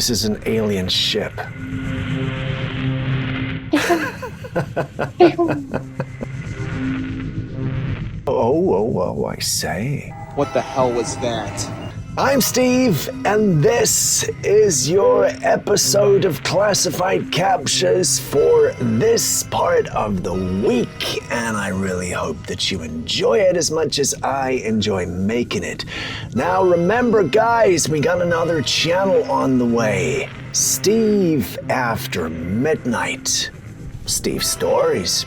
this is an alien ship. Oh, I say. What the hell was that? I'm Steve, and this is your episode of Classified Captures for this part of the week, and I really hope that you enjoy it as much as I enjoy making it. Now remember guys, we got another channel on the way. Steve After Midnight. Steve Stories.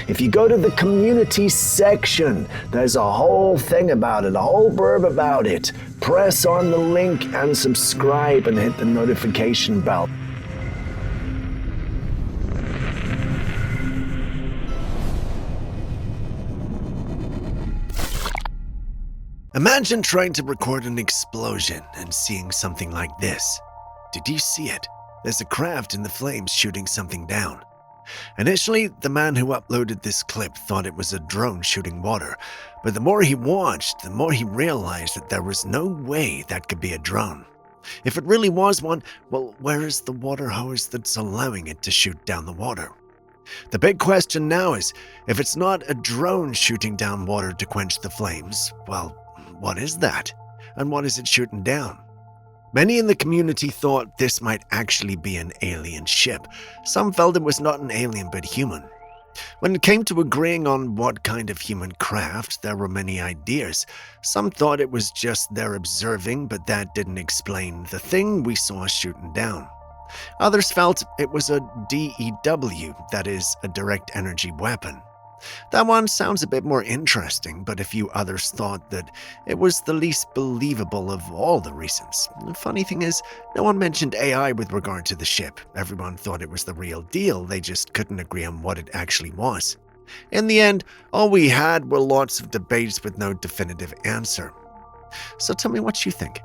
If you go to the community section, there's a whole thing about it, a whole blurb about it. Press on the link and subscribe and hit the notification bell. Imagine trying to record an explosion and seeing something like this. Did you see it? There's a craft in the flames shooting something down. Initially, the man who uploaded this clip thought it was a drone shooting water, but the more he watched, the more he realized that there was no way that could be a drone. If it really was one, well, where is the water hose that's allowing it to shoot down the water? The big question now is, if it's not a drone shooting down water to quench the flames, well, what is that? And what is it shooting down? Many in the community thought this might actually be an alien ship. Some felt it was not an alien but human. When it came to agreeing on what kind of human craft, there were many ideas. Some thought it was just their observing, but that didn't explain the thing we saw shooting down. Others felt it was a DEW, that is, a direct energy weapon. That one sounds a bit more interesting, but a few others thought that it was the least believable of all the reasons. The funny thing is, no one mentioned AI with regard to the ship. Everyone thought it was the real deal, they just couldn't agree on what it actually was. In the end, all we had were lots of debates with no definitive answer. So tell me what you think.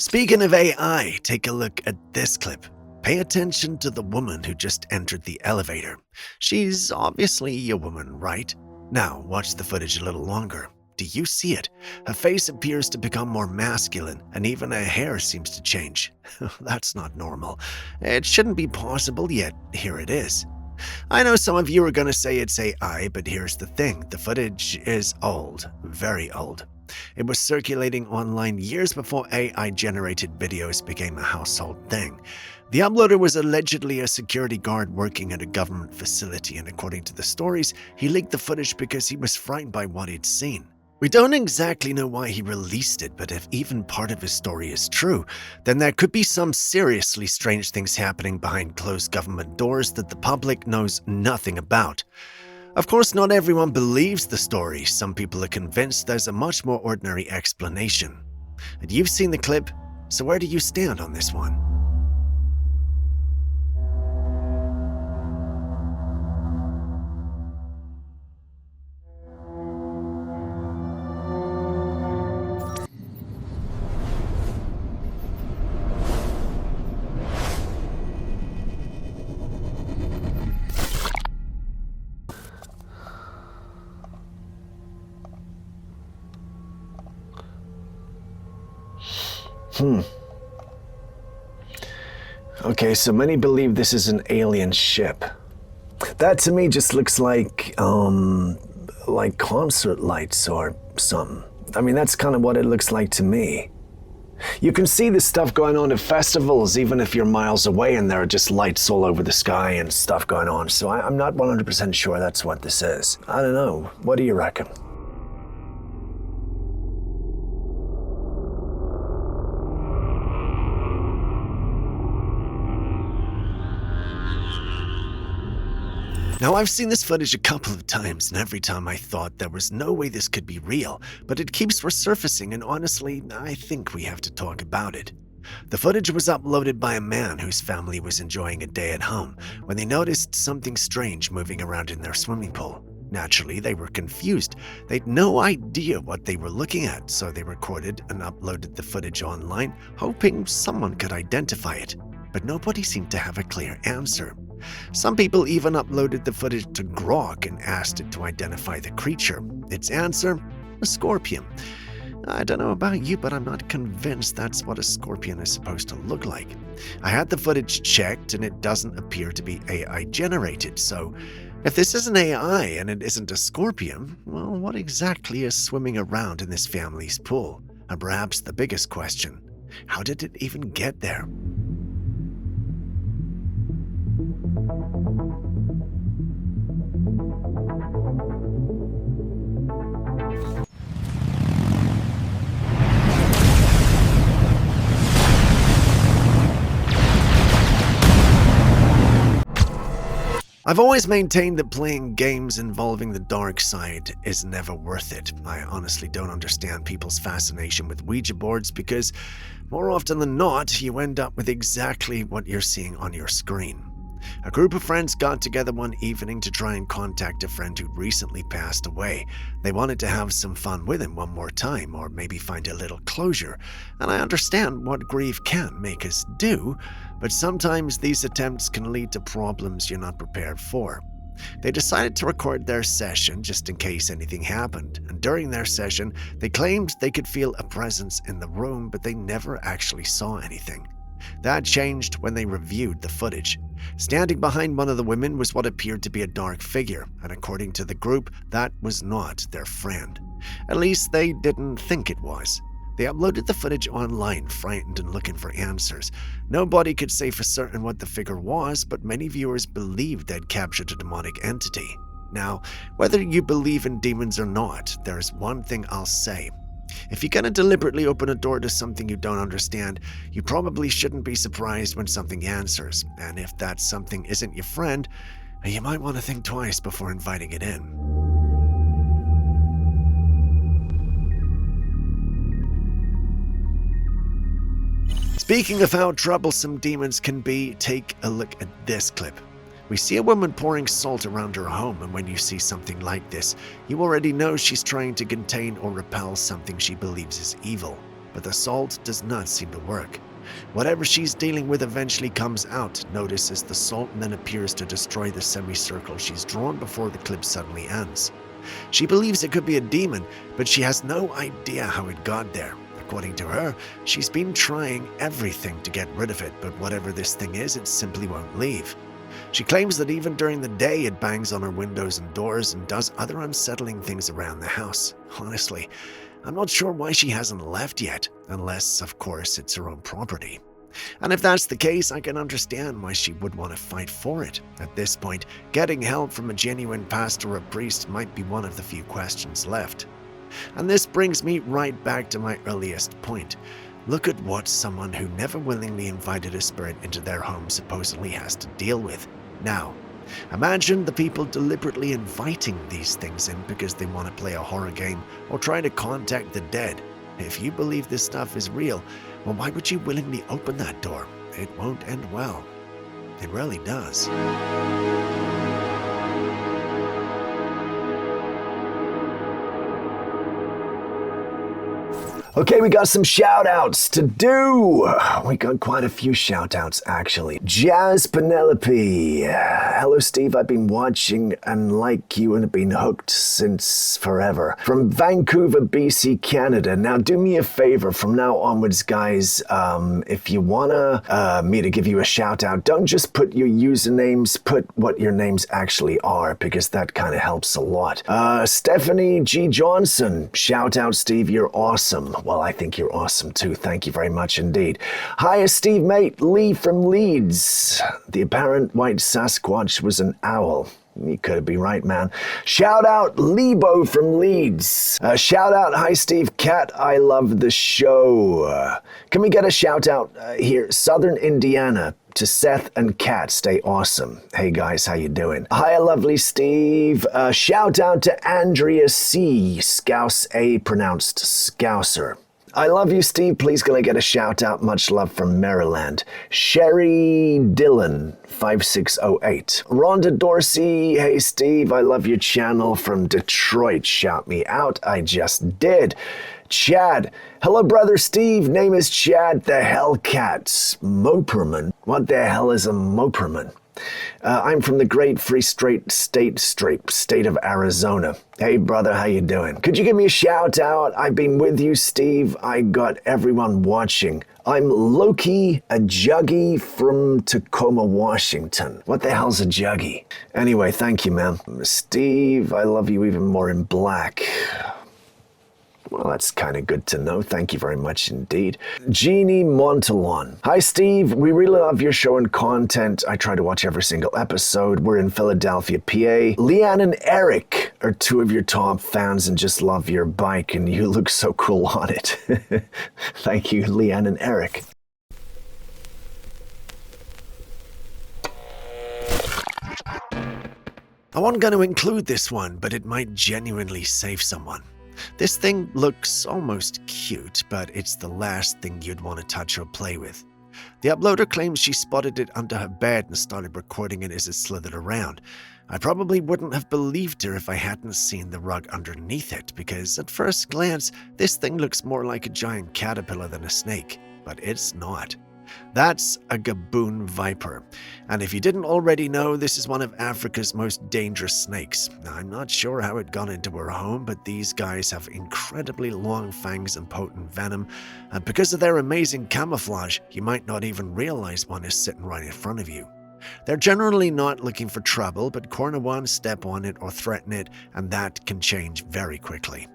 Speaking of AI, take a look at this clip. Pay attention to the woman who just entered the elevator. She's obviously a woman, right? Now, watch the footage a little longer. Do you see it? Her face appears to become more masculine, and even her hair seems to change. That's not normal. It shouldn't be possible, yet here it is. I know some of you are going to say it's AI, but here's the thing. The footage is old, very old. It was circulating online years before AI-generated videos became a household thing. The uploader was allegedly a security guard working at a government facility, and according to the stories, he leaked the footage because he was frightened by what he'd seen. We don't exactly know why he released it, but if even part of his story is true, then there could be some seriously strange things happening behind closed government doors that the public knows nothing about. Of course, not everyone believes the story. Some people are convinced there's a much more ordinary explanation. And you've seen the clip, so where do you stand on this one? Okay, so many believe this is an alien ship. That to me just looks like concert lights or something. I mean, that's kind of what it looks like to me. You can see this stuff going on at festivals, even if you're miles away, and there are just lights all over the sky and stuff going on. So I'm not 100% sure that's what this is. I don't know. What do you reckon? Now, I've seen this footage a couple of times, and every time I thought there was no way this could be real, but it keeps resurfacing, and honestly, I think we have to talk about it. The footage was uploaded by a man whose family was enjoying a day at home when they noticed something strange moving around in their swimming pool. Naturally, they were confused. They'd no idea what they were looking at, so they recorded and uploaded the footage online, hoping someone could identify it. But nobody seemed to have a clear answer. Some people even uploaded the footage to Grok and asked it to identify the creature. Its answer? A scorpion. I don't know about you, but I'm not convinced that's what a scorpion is supposed to look like. I had the footage checked and it doesn't appear to be AI generated, so if this isn't AI and it isn't a scorpion, well, what exactly is swimming around in this family's pool? And perhaps the biggest question, how did it even get there? I've always maintained that playing games involving the dark side is never worth it. I honestly don't understand people's fascination with Ouija boards because more often than not, you end up with exactly what you're seeing on your screen. A group of friends got together one evening to try and contact a friend who'd recently passed away. They wanted to have some fun with him one more time, or maybe find a little closure. And I understand what grief can make us do, but sometimes these attempts can lead to problems you're not prepared for. They decided to record their session just in case anything happened, and during their session, they claimed they could feel a presence in the room, but they never actually saw anything. That changed when they reviewed the footage. Standing behind one of the women was what appeared to be a dark figure, and according to the group, that was not their friend. At least they didn't think it was. They uploaded the footage online, frightened and looking for answers. Nobody could say for certain what the figure was, but many viewers believed they'd captured a demonic entity. Now, whether you believe in demons or not, there's one thing I'll say. If you're gonna deliberately open a door to something you don't understand, you probably shouldn't be surprised when something answers. And if that something isn't your friend, you might want to think twice before inviting it in. Speaking of how troublesome demons can be, take a look at this clip. We see a woman pouring salt around her home, and when you see something like this, you already know she's trying to contain or repel something she believes is evil. But the salt does not seem to work. Whatever she's dealing with eventually comes out. Notice as the salt then appears to destroy the semicircle she's drawn before the clip suddenly ends. She believes it could be a demon, but she has no idea how it got there. According to her, she's been trying everything to get rid of it, but whatever this thing is, it simply won't leave. She claims that even during the day it bangs on her windows and doors and does other unsettling things around the house. Honestly, I'm not sure why she hasn't left yet, unless, of course, it's her own property. And if that's the case, I can understand why she would want to fight for it. At this point, getting help from a genuine pastor or priest might be one of the few questions left. And this brings me right back to my earliest point. Look at what someone who never willingly invited a spirit into their home supposedly has to deal with. Now, imagine the people deliberately inviting these things in because they want to play a horror game or try to contact the dead. If you believe this stuff is real, well, why would you willingly open that door? It won't end well. It really does. Okay, we got some shout-outs to do. We got quite a few shout-outs, actually. Jazz Penelope. Hello, Steve. I've been watching and like you and have been hooked since forever. From Vancouver, BC, Canada. Now, do me a favor from now onwards, guys. If you wanna me to give you a shout-out, don't just put your usernames, put what your names actually are, because that kind of helps a lot. Stephanie G. Johnson. Shout-out, Steve. You're awesome. Well, I think you're awesome too. Thank you very much indeed. Hiya, Steve, mate. Lee from Leeds. The apparent white Sasquatch was an owl. You could be right, man. Shout out Lebo from Leeds. Shout out, hi Steve, Cat, I love the show. Can we get a shout out here? Southern Indiana. To Seth and Kat, stay awesome. Hey guys, how you doing? Hi, lovely Steve. Shout out to Andrea C. Scouse A, pronounced Scouser. I love you, Steve. Please can I get a shout out? Much love from Maryland. Sherry Dillon, 5608. Rhonda Dorsey, hey Steve, I love your channel from Detroit. Shout me out. I just did. Chad. Hello, brother Steve. Name is Chad the Hellcat. Moperman. What the hell is a Moperman? I'm from the great free state of Arizona. Hey, brother, how you doing? Could you give me a shout out? I've been with you, Steve. I got everyone watching. I'm Loki, a juggie from Tacoma, Washington. What the hell's a juggie? Anyway, thank you, man. Steve, I love you even more in black. Well, that's kind of good to know. Thank you very much indeed. Jeannie Montalon. Hi, Steve. We really love your show and content. I try to watch every single episode. We're in Philadelphia, PA. Leanne and Eric are two of your top fans and just love your bike, and you look so cool on it. Thank you, Leanne and Eric. I wasn't going to include this one, but it might genuinely save someone. This thing looks almost cute, but it's the last thing you'd want to touch or play with. The uploader claims she spotted it under her bed and started recording it as it slithered around. I probably wouldn't have believed her if I hadn't seen the rug underneath it, because at first glance, this thing looks more like a giant caterpillar than a snake, but it's not. That's a gaboon viper, and if you didn't already know, this is one of Africa's most dangerous snakes. Now, I'm not sure how it got into her home, but these guys have incredibly long fangs and potent venom, and because of their amazing camouflage, you might not even realize one is sitting right in front of you. They're generally not looking for trouble, but corner one, step on it, or threaten it, and that can change very quickly.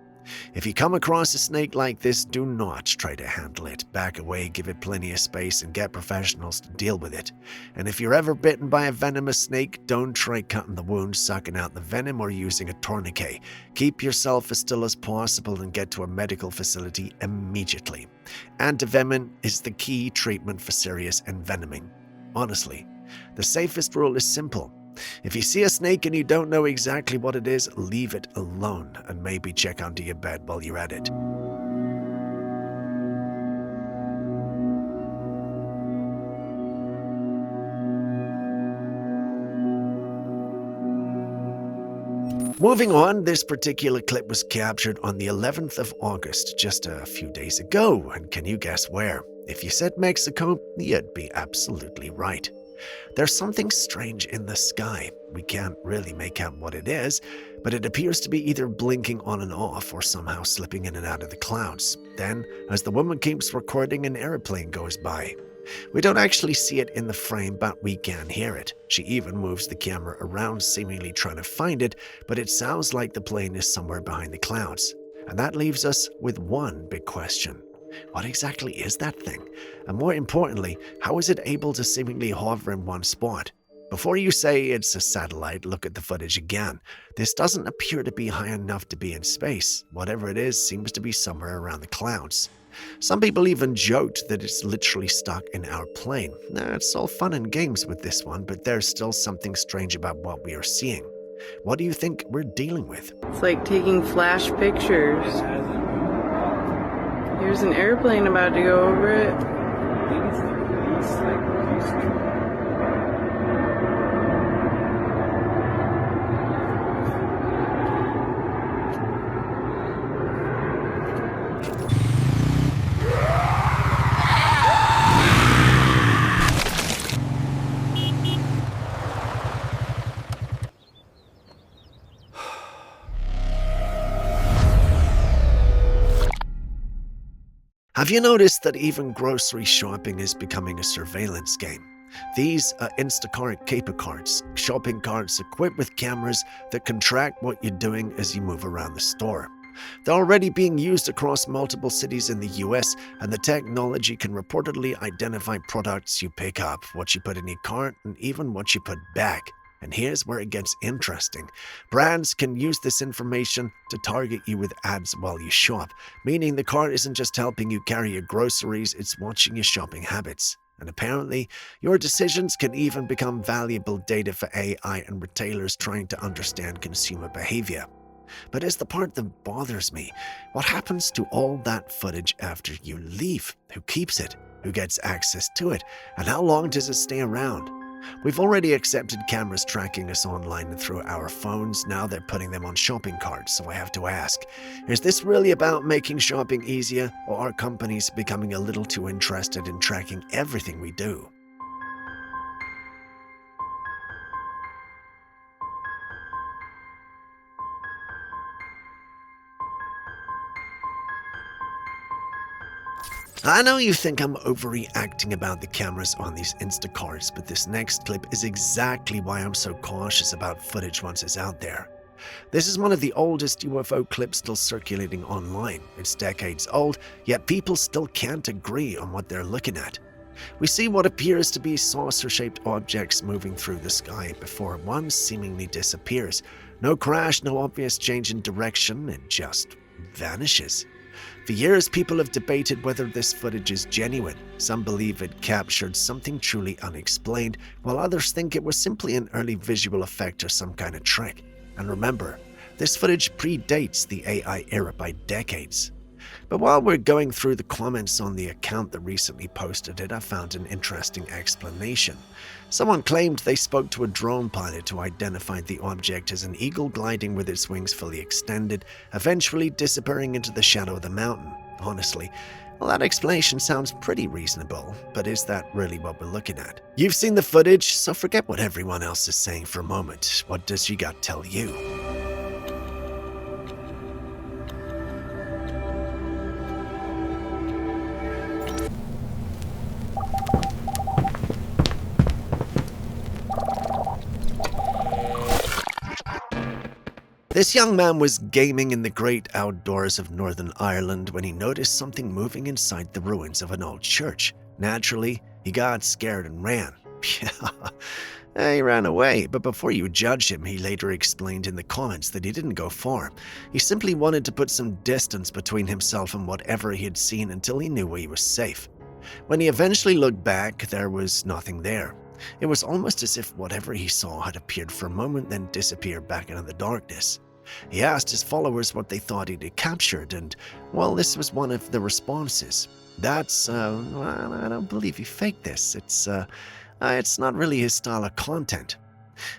If you come across a snake like this, do not try to handle it. Back away, give it plenty of space, and get professionals to deal with it. And if you're ever bitten by a venomous snake, don't try cutting the wound, sucking out the venom, or using a tourniquet. Keep yourself as still as possible and get to a medical facility immediately. Antivenom is the key treatment for serious envenoming. Honestly, the safest rule is simple. If you see a snake and you don't know exactly what it is, leave it alone and maybe check under your bed while you're at it. Moving on, this particular clip was captured on the 11th of August, just a few days ago, and can you guess where? If you said Mexico, you'd be absolutely right. There's something strange in the sky. We can't really make out what it is, but it appears to be either blinking on and off or somehow slipping in and out of the clouds. Then, as the woman keeps recording, an airplane goes by. We don't actually see it in the frame, but we can hear it. She even moves the camera around, seemingly trying to find it, but it sounds like the plane is somewhere behind the clouds. And that leaves us with one big question. What exactly is that thing? And more importantly, how is it able to seemingly hover in one spot? Before you say it's a satellite, look at the footage again. This doesn't appear to be high enough to be in space. Whatever it is seems to be somewhere around the clouds. Some people even joked that it's literally stuck in our plane. It's all fun and games with this one, but there's still something strange about what we are seeing. What do you think we're dealing with? It's like taking flash pictures. There's an airplane about to go over it. I think it's the police, like, Have you noticed that even grocery shopping is becoming a surveillance game? These are Instacart caper carts, shopping carts equipped with cameras that can track what you're doing as you move around the store. They're already being used across multiple cities in the US, and the technology can reportedly identify products you pick up, what you put in your cart, and even what you put back. And here's where it gets interesting. Brands can use this information to target you with ads while you shop, meaning the cart isn't just helping you carry your groceries, it's watching your shopping habits. And apparently, your decisions can even become valuable data for AI and retailers trying to understand consumer behavior. But it's the part that bothers me. What happens to all that footage after you leave? Who keeps it? Who gets access to it? And how long does it stay around? We've already accepted cameras tracking us online and through our phones. Now they're putting them on shopping carts, so I have to ask, is this really about making shopping easier, or are companies becoming a little too interested in tracking everything we do? I know you think I'm overreacting about the cameras on these Instacarts, but this next clip is exactly why I'm so cautious about footage once it's out there. This is one of the oldest UFO clips still circulating online. It's decades old, yet people still can't agree on what they're looking at. We see what appears to be saucer-shaped objects moving through the sky before one seemingly disappears. No crash, no obvious change in direction, it just vanishes. For years, people have debated whether this footage is genuine. Some believe it captured something truly unexplained, while others think it was simply an early visual effect or some kind of trick. And remember, this footage predates the AI era by decades. But while we're going through the comments on the account that recently posted it, I found an interesting explanation. Someone claimed they spoke to a drone pilot who identified the object as an eagle gliding with its wings fully extended, eventually disappearing into the shadow of the mountain. Honestly, well, that explanation sounds pretty reasonable, but is that really what we're looking at? You've seen the footage, so forget what everyone else is saying for a moment. What does your gut tell you? This young man was gaming in the great outdoors of Northern Ireland when he noticed something moving inside the ruins of an old church. Naturally, he got scared and ran. He ran away, but before you judge him, he later explained in the comments that he didn't go far. He simply wanted to put some distance between himself and whatever he had seen until he knew he was safe. When he eventually looked back, there was nothing there. It was almost as if whatever he saw had appeared for a moment then disappeared back into the darkness. He asked his followers what they thought he'd captured, and, well, this was one of the responses. That's, well, I don't believe he faked this. It's not really his style of content.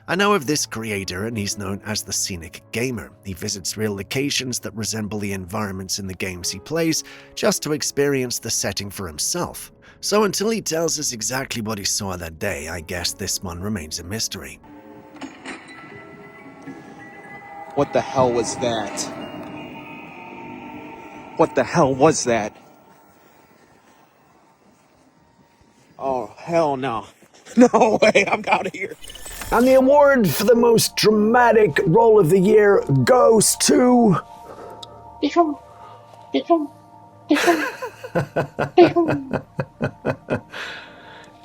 I know of this creator, and he's known as the Scenic Gamer. He visits real locations that resemble the environments in the games he plays, just to experience the setting for himself. So until he tells us exactly what he saw that day, I guess this one remains a mystery. What the hell was that? What the hell was that? Oh, hell no. No way, I'm out of here. And the award for the most dramatic role of the year goes to...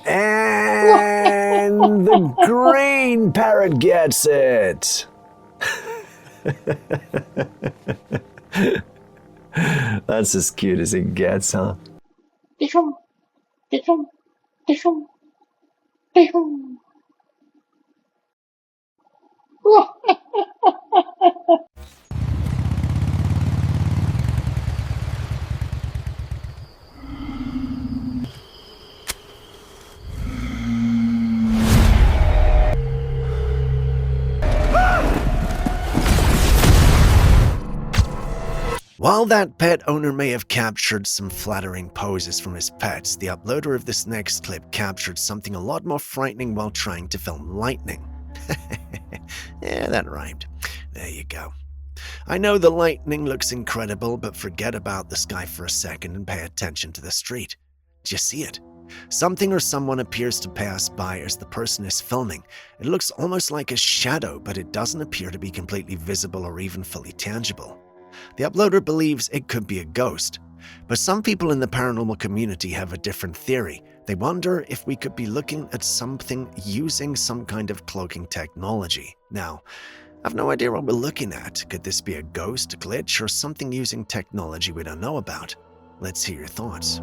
And the green parrot gets it. That's as cute as it gets, huh? While that pet owner may have captured some flattering poses from his pets, the uploader of this next clip captured something a lot more frightening while trying to film lightning. Yeah, that rhymed. There you go. I know the lightning looks incredible, but forget about the sky for a second and pay attention to the street. Do you see it? Something or someone appears to pass by as the person is filming. It looks almost like a shadow, but it doesn't appear to be completely visible or even fully tangible. The uploader believes it could be a ghost, but some people in the paranormal community have a different theory. They wonder if we could be looking at something using some kind of cloaking technology. Now, I've no idea what we're looking at. Could this be a ghost, a glitch, or something using technology we don't know about? Let's hear your thoughts.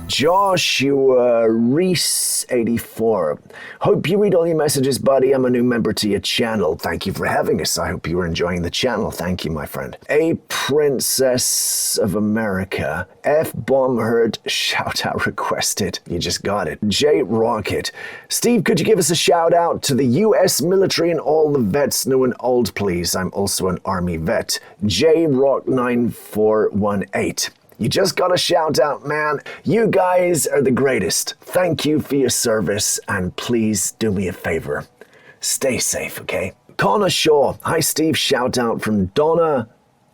Joshua Reese 84. Hope you read all your messages, buddy. I'm a new member to your channel. Thank you for having us. I hope you are enjoying the channel. Thank you, my friend. A Princess of America. F Bombherd shout out requested. You just got it. J Rocket. Steve, could you give us a shout out to the US military and all the vets new and old, please? I'm also an Army vet. J Rock 9418. You just got a shout out, man. You guys are the greatest. Thank you for your service, and please do me a favor. Stay safe, okay? Connor Shaw. Hi, Steve. Shout out from Donna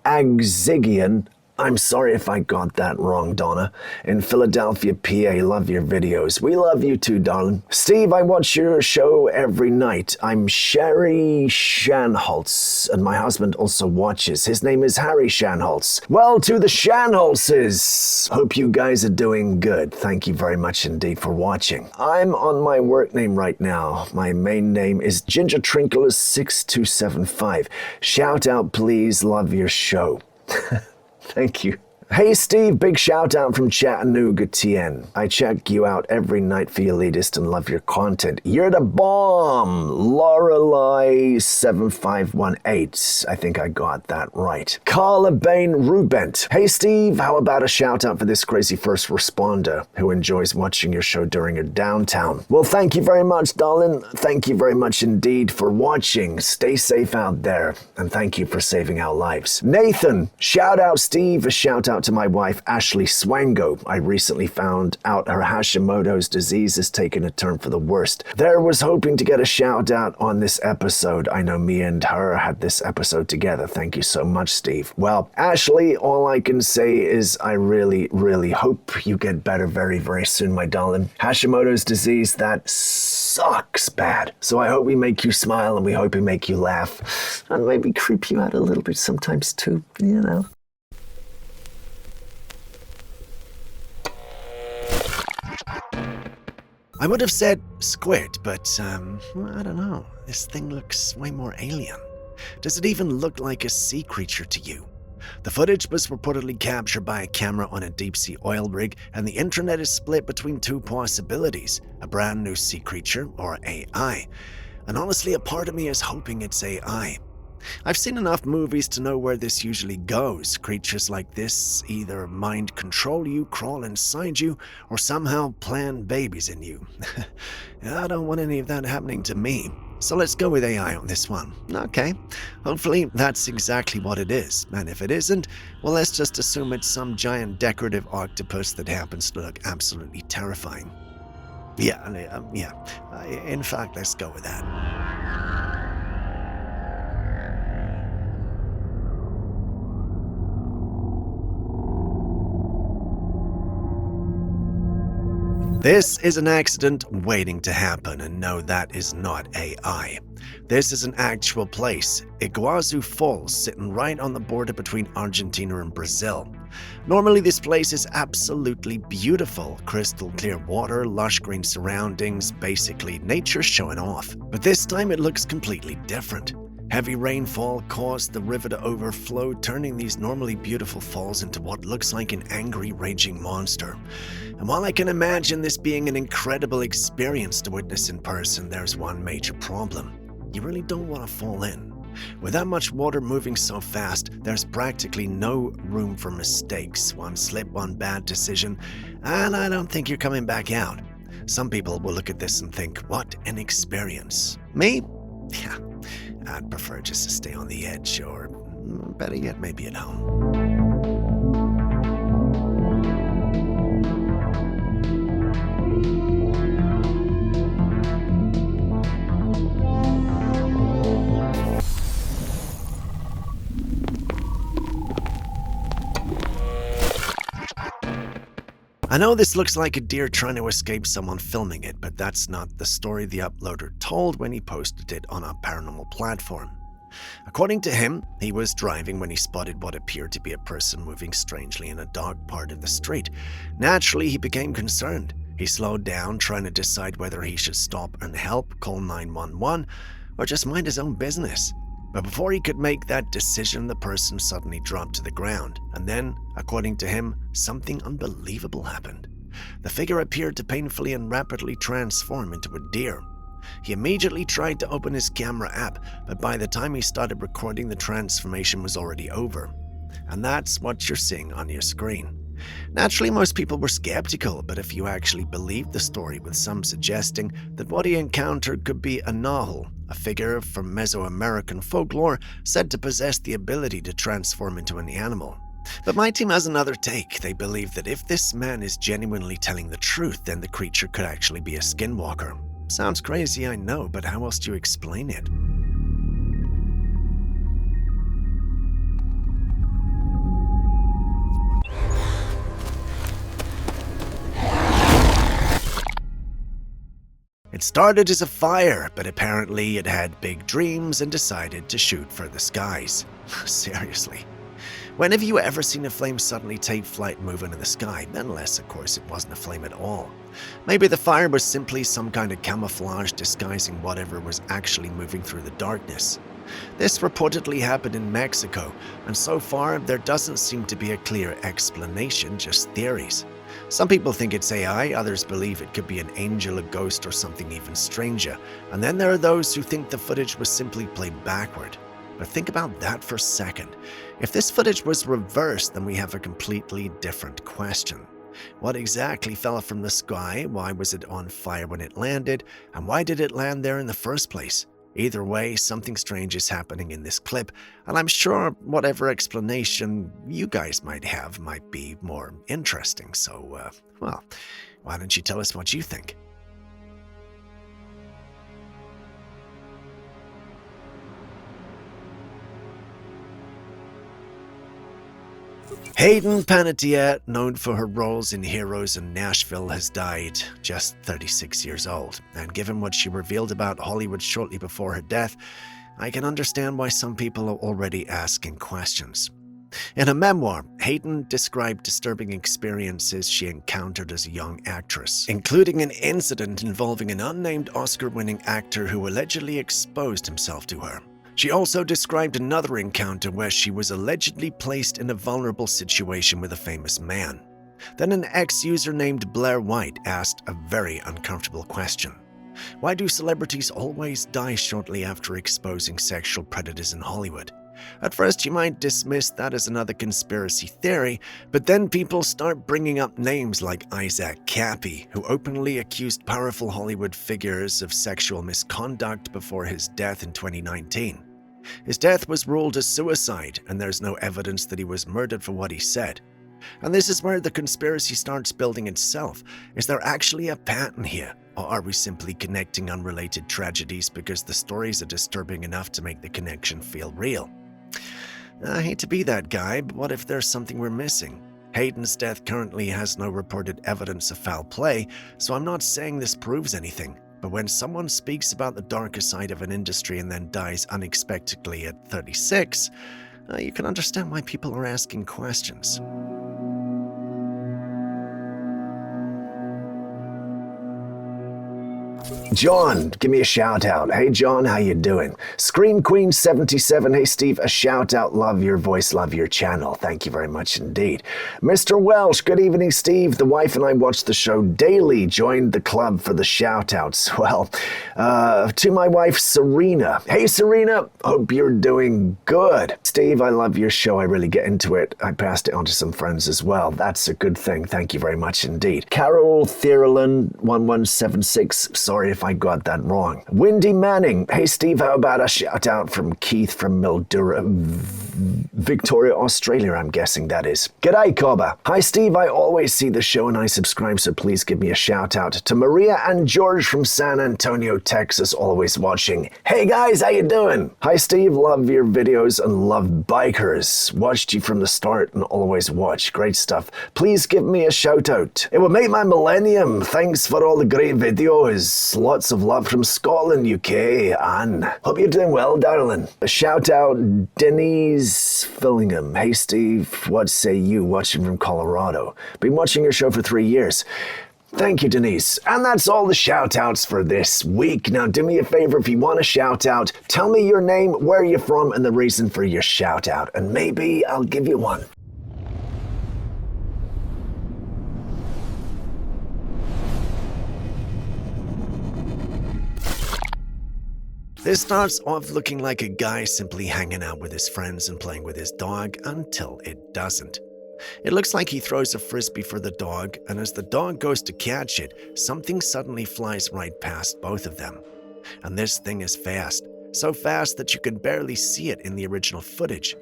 Agzigian. I'm sorry if I got that wrong, Donna. In Philadelphia, PA, love your videos. We love you too, darling. Steve, I watch your show every night. I'm Sherry Shanholtz, and my husband also watches. His name is Harry Shanholtz. Well, to the Shanholtzes. Hope you guys are doing good. Thank you very much indeed for watching. I'm on my work name right now. My main name is Ginger Trinkler 6275. Shout out, please. Love your show. Thank you. Hey Steve, big shout out from Chattanooga, TN. I check you out every night for your latest and love your content. You're the bomb! Lorelei7518. I think I got that right. Carla Bain Rubent. Hey Steve, how about a shout out for this crazy first responder who enjoys watching your show during a downtime? Well, thank you very much, darling. Thank you very much indeed for watching. Stay safe out there, and thank you for saving our lives. Nathan, shout out Steve, a shout out to my wife Ashley Swango. I recently found out her Hashimoto's disease has taken a turn for the worst. There was hoping to get a shout out on this episode. I know me and her had this episode together. Thank you so much, Steve. Well, Ashley, all I can say is I really, really hope you get better very, very soon, my darling. Hashimoto's disease, that sucks bad. So I hope we make you smile and we hope we make you laugh and maybe creep you out a little bit sometimes too, you know. I would have said squid, but I don't know. This thing looks way more alien. Does it even look like a sea creature to you? The footage was reportedly captured by a camera on a deep-sea oil rig, and the internet is split between two possibilities: a brand new sea creature or AI. And honestly, a part of me is hoping it's AI. I've seen enough movies to know where this usually goes. Creatures like this either mind control you, crawl inside you, or somehow plant babies in you. I don't want any of that happening to me. So let's go with AI on this one. Okay, hopefully that's exactly what it is. And if it isn't, well, let's just assume it's some giant decorative octopus that happens to look absolutely terrifying. In fact, let's go with that. This is an accident waiting to happen, and no, that is not AI. This is an actual place, Iguazu Falls, sitting right on the border between Argentina and Brazil. Normally this place is absolutely beautiful, crystal clear water, lush green surroundings, basically nature showing off. But this time it looks completely different. Heavy rainfall caused the river to overflow, turning these normally beautiful falls into what looks like an angry, raging monster. And while I can imagine this being an incredible experience to witness in person, there's one major problem. You really don't want to fall in. With that much water moving so fast, there's practically no room for mistakes. One slip, one bad decision, and I don't think you're coming back out. Some people will look at this and think, what an experience. Me? Yeah. I'd prefer just to stay on the edge, or better yet, maybe at home. I know this looks like a deer trying to escape someone filming it, but that's not the story the uploader told when he posted it on a paranormal platform. According to him, he was driving when he spotted what appeared to be a person moving strangely in a dark part of the street. Naturally, he became concerned. He slowed down, trying to decide whether he should stop and help, call 911, or just mind his own business. But before he could make that decision, the person suddenly dropped to the ground. And then, according to him, something unbelievable happened. The figure appeared to painfully and rapidly transform into a deer. He immediately tried to open his camera app, but by the time he started recording, the transformation was already over. And that's what you're seeing on your screen. Naturally, most people were skeptical, but if you actually believed the story, with some suggesting that what he encountered could be a Nahul, a figure from Mesoamerican folklore said to possess the ability to transform into an animal. But my team has another take. They believe that if this man is genuinely telling the truth, then the creature could actually be a skinwalker. Sounds crazy, I know, but how else do you explain it? It started as a fire, but apparently it had big dreams and decided to shoot for the skies. Seriously. When have you ever seen a flame suddenly take flight moving in the sky? Unless, of course, it wasn't a flame at all. Maybe the fire was simply some kind of camouflage disguising whatever was actually moving through the darkness. This reportedly happened in Mexico, and so far there doesn't seem to be a clear explanation, just theories. Some people think it's AI, others believe it could be an angel, a ghost, or something even stranger. And then there are those who think the footage was simply played backward. But think about that for a second. If this footage was reversed, then we have a completely different question. What exactly fell from the sky? Why was it on fire when it landed? And why did it land there in the first place? Either way, something strange is happening in this clip, and I'm sure whatever explanation you guys might have might be more interesting. So, well, why don't you tell us what you think? Hayden Panettiere, known for her roles in Heroes and Nashville, has died just 36 years old, and given what she revealed about Hollywood shortly before her death, I can understand why some people are already asking questions. In a memoir, Hayden described disturbing experiences she encountered as a young actress, including an incident involving an unnamed Oscar-winning actor who allegedly exposed himself to her. She also described another encounter where she was allegedly placed in a vulnerable situation with a famous man. Then an ex-user named Blair White asked a very uncomfortable question. Why do celebrities always die shortly after exposing sexual predators in Hollywood? At first you might dismiss that as another conspiracy theory, but then people start bringing up names like Isaac Cappy, who openly accused powerful Hollywood figures of sexual misconduct before his death in 2019. His death was ruled as suicide, and there's no evidence that he was murdered for what he said. And this is where the conspiracy starts building itself. Is there actually a pattern here, or are we simply connecting unrelated tragedies because the stories are disturbing enough to make the connection feel real? I hate to be that guy, but what if there's something we're missing? Hayden's death currently has no reported evidence of foul play, so I'm not saying this proves anything. But when someone speaks about the darker side of an industry and then dies unexpectedly at 36, you can understand why people are asking questions. John, give me a shout out. Hey John, how you doing? Scream Queen 77, hey Steve, a shout out. Love your voice, love your channel. Thank you very much indeed. Mr. Welsh, good evening Steve. The wife and I watch the show daily. Joined the club for the shout outs. Well, to my wife Serena. Hey Serena, hope you're doing good. Steve, I love your show. I really get into it. I passed it on to some friends as well. That's a good thing. Thank you very much indeed. Carol Thierlin 1176. Sorry if I got that wrong. Windy Manning. Hey Steve, how about a shout out from Keith from Mildura, Victoria, Australia, I'm guessing that is. G'day Cobba. Hi Steve, I always see the show and I subscribe, so please give me a shout out. To Maria and George from San Antonio, Texas, always watching. Hey guys, how you doing? Hi Steve, love your videos and love bikers. Watched you from the start and always watch. Great stuff. Please give me a shout out. It will make my millennium. Thanks for all the great videos. Lots of love from Scotland, UK. Anne. Hope you're doing well, darling. A shout out, Denise Fillingham. Hey Steve, what say you? Watching from Colorado. Been watching your show for 3 years. Thank you, Denise. And that's all the shout-outs for this week. Now, do me a favor, if you want a shout-out, tell me your name, where you're from, and the reason for your shout-out, and maybe I'll give you one. This starts off looking like a guy simply hanging out with his friends and playing with his dog until it doesn't. It looks like he throws a frisbee for the dog, and as the dog goes to catch it, something suddenly flies right past both of them. And this thing is fast, so fast that you can barely see it in the original footage.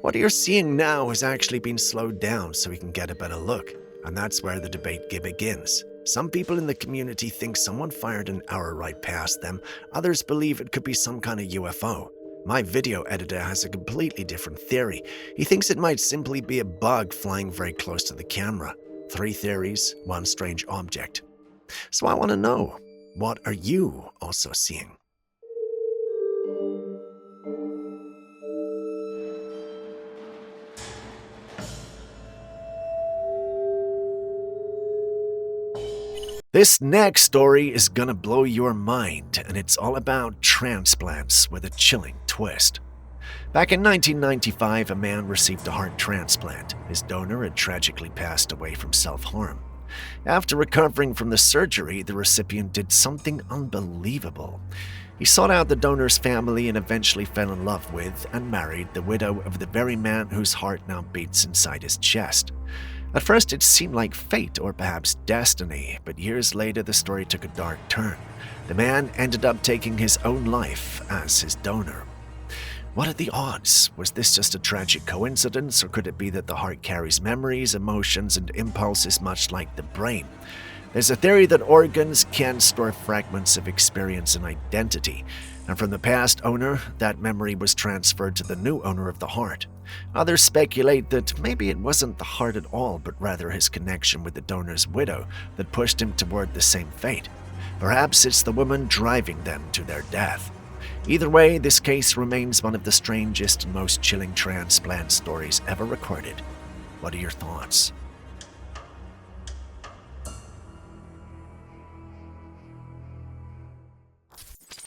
What you're seeing now has actually been slowed down so we can get a better look, and that's where the debate begins. Some people in the community think someone fired an arrow right past them, others believe it could be some kind of UFO. My video editor has a completely different theory. He thinks it might simply be a bug flying very close to the camera. 3 theories, 1 strange object. So I want to know, What are you also seeing? This next story is gonna blow your mind, and it's all about transplants with a chilling twist. Back in 1995, a man received a heart transplant. His donor had tragically passed away from self-harm. After recovering from the surgery, the recipient did something unbelievable. He sought out the donor's family and eventually fell in love with and married the widow of the very man whose heart now beats inside his chest. At first, it seemed like fate or perhaps destiny, but years later, the story took a dark turn. The man ended up taking his own life as his donor. What are the odds? Was this just a tragic coincidence, or could it be that the heart carries memories, emotions, and impulses much like the brain? There's a theory that organs can store fragments of experience and identity, and from the past owner, that memory was transferred to the new owner of the heart. Others speculate that maybe it wasn't the heart at all, but rather his connection with the donor's widow that pushed him toward the same fate. Perhaps it's the woman driving them to their death. Either way, this case remains one of the strangest and most chilling transplant stories ever recorded. What are your thoughts?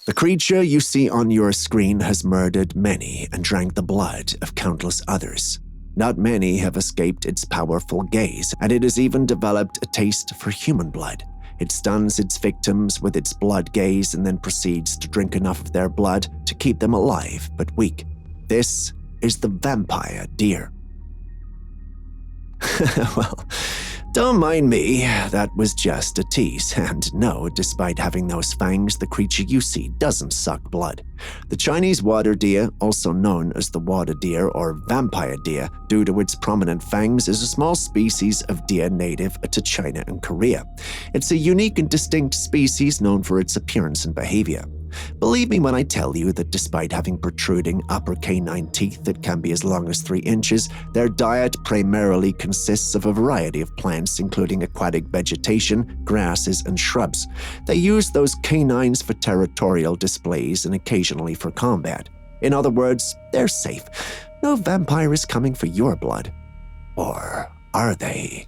The creature you see on your screen has murdered many and drank the blood of countless others. Not many have escaped its powerful gaze, and it has even developed a taste for human blood. It stuns its victims with its blood gaze and then proceeds to drink enough of their blood to keep them alive but weak. This is the vampire deer. Well, don't mind me, that was just a tease. And no, despite having those fangs, the creature you see doesn't suck blood. The Chinese water deer, also known as the water deer or vampire deer, due to its prominent fangs, is a small species of deer native to China and Korea. It's a unique and distinct species known for its appearance and behavior. Believe me when I tell you that despite having protruding upper canine teeth that can be as long as 3 inches, their diet primarily consists of a variety of plants, including aquatic vegetation, grasses, and shrubs. They use those canines for territorial displays and occasionally for combat. In other words, they're safe. No vampire is coming for your blood. Or are they?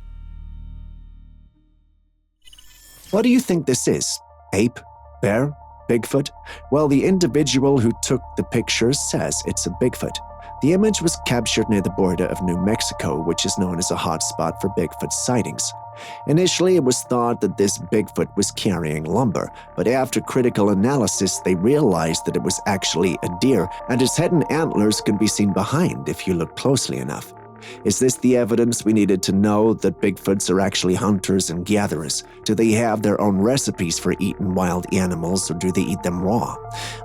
What do you think this is? Ape? Bear? Bigfoot? Well, the individual who took the pictures says it's a Bigfoot. The image was captured near the border of New Mexico, which is known as a hotspot for Bigfoot sightings. Initially, it was thought that this Bigfoot was carrying lumber, but after critical analysis, they realized that it was actually a deer, and its head and antlers can be seen behind if you look closely enough. Is this the evidence we needed to know that Bigfoots are actually hunters and gatherers? Do they have their own recipes for eating wild animals, or do they eat them raw?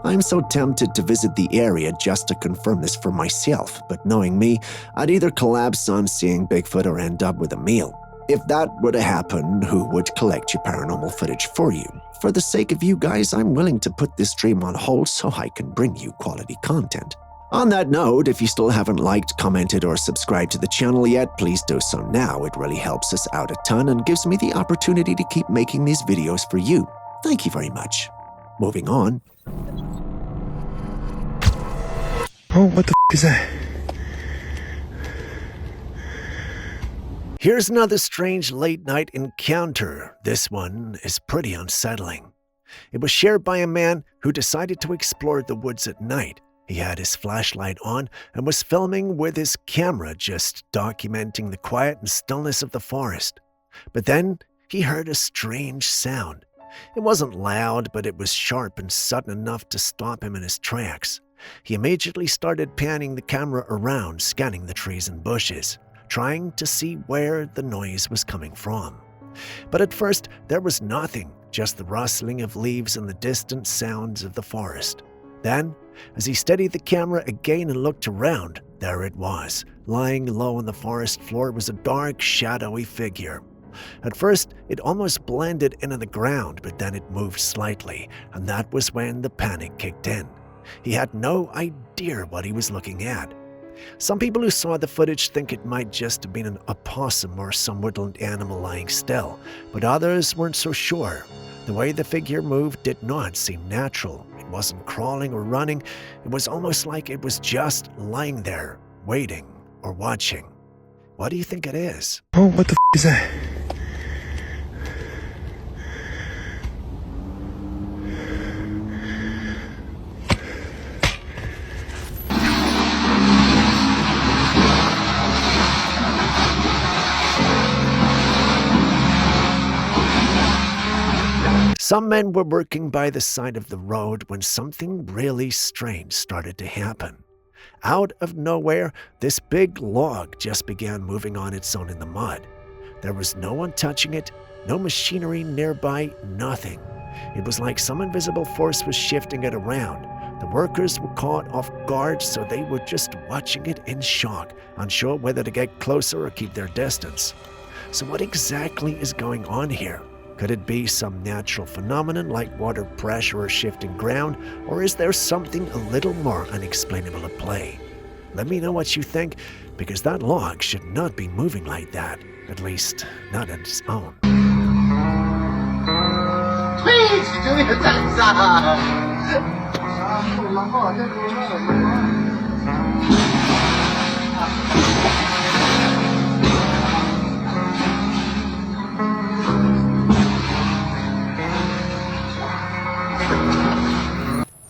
I'm so tempted to visit the area just to confirm this for myself, but knowing me, I'd either collapse on seeing Bigfoot or end up with a meal. If that were to happen, who would collect your paranormal footage for you? For the sake of you guys, I'm willing to put this stream on hold so I can bring you quality content. On that note, if you still haven't liked, commented, or subscribed to the channel yet, please do so now. It really helps us out a ton and gives me the opportunity to keep making these videos for you. Thank you very much. Moving on. Oh, what the is that? Here's another strange late-night encounter. This one is pretty unsettling. It was shared by a man who decided to explore the woods at night. He had his flashlight on and was filming with his camera, just documenting the quiet and stillness of the forest. But then he heard a strange sound. It wasn't loud, but it was sharp and sudden enough to stop him in his tracks. He immediately started panning the camera around, scanning the trees and bushes, trying to see where the noise was coming from. But at first, there was nothing, just the rustling of leaves and the distant sounds of the forest. Then, as he steadied the camera again and looked around, there it was. Lying low on the forest floor was a dark, shadowy figure. At first, it almost blended into the ground, but then it moved slightly, and that was when the panic kicked in. He had no idea what he was looking at. Some people who saw the footage think it might just have been an opossum or some woodland animal lying still, but others weren't so sure. The way the figure moved did not seem natural. It wasn't crawling or running. It was almost like it was just lying there, waiting or watching. What do you think it is? Oh, what the is that? Some men were working by the side of the road when something really strange started to happen. Out of nowhere, this big log just began moving on its own in the mud. There was no one touching it, no machinery nearby, nothing. It was like some invisible force was shifting it around. The workers were caught off guard, so they were just watching it in shock, unsure whether to get closer or keep their distance. So what exactly is going on here? Could it be some natural phenomenon like water pressure or shifting ground, or is there something a little more unexplainable at play? Let me know what you think, because that log should not be moving like that, at least not on its own.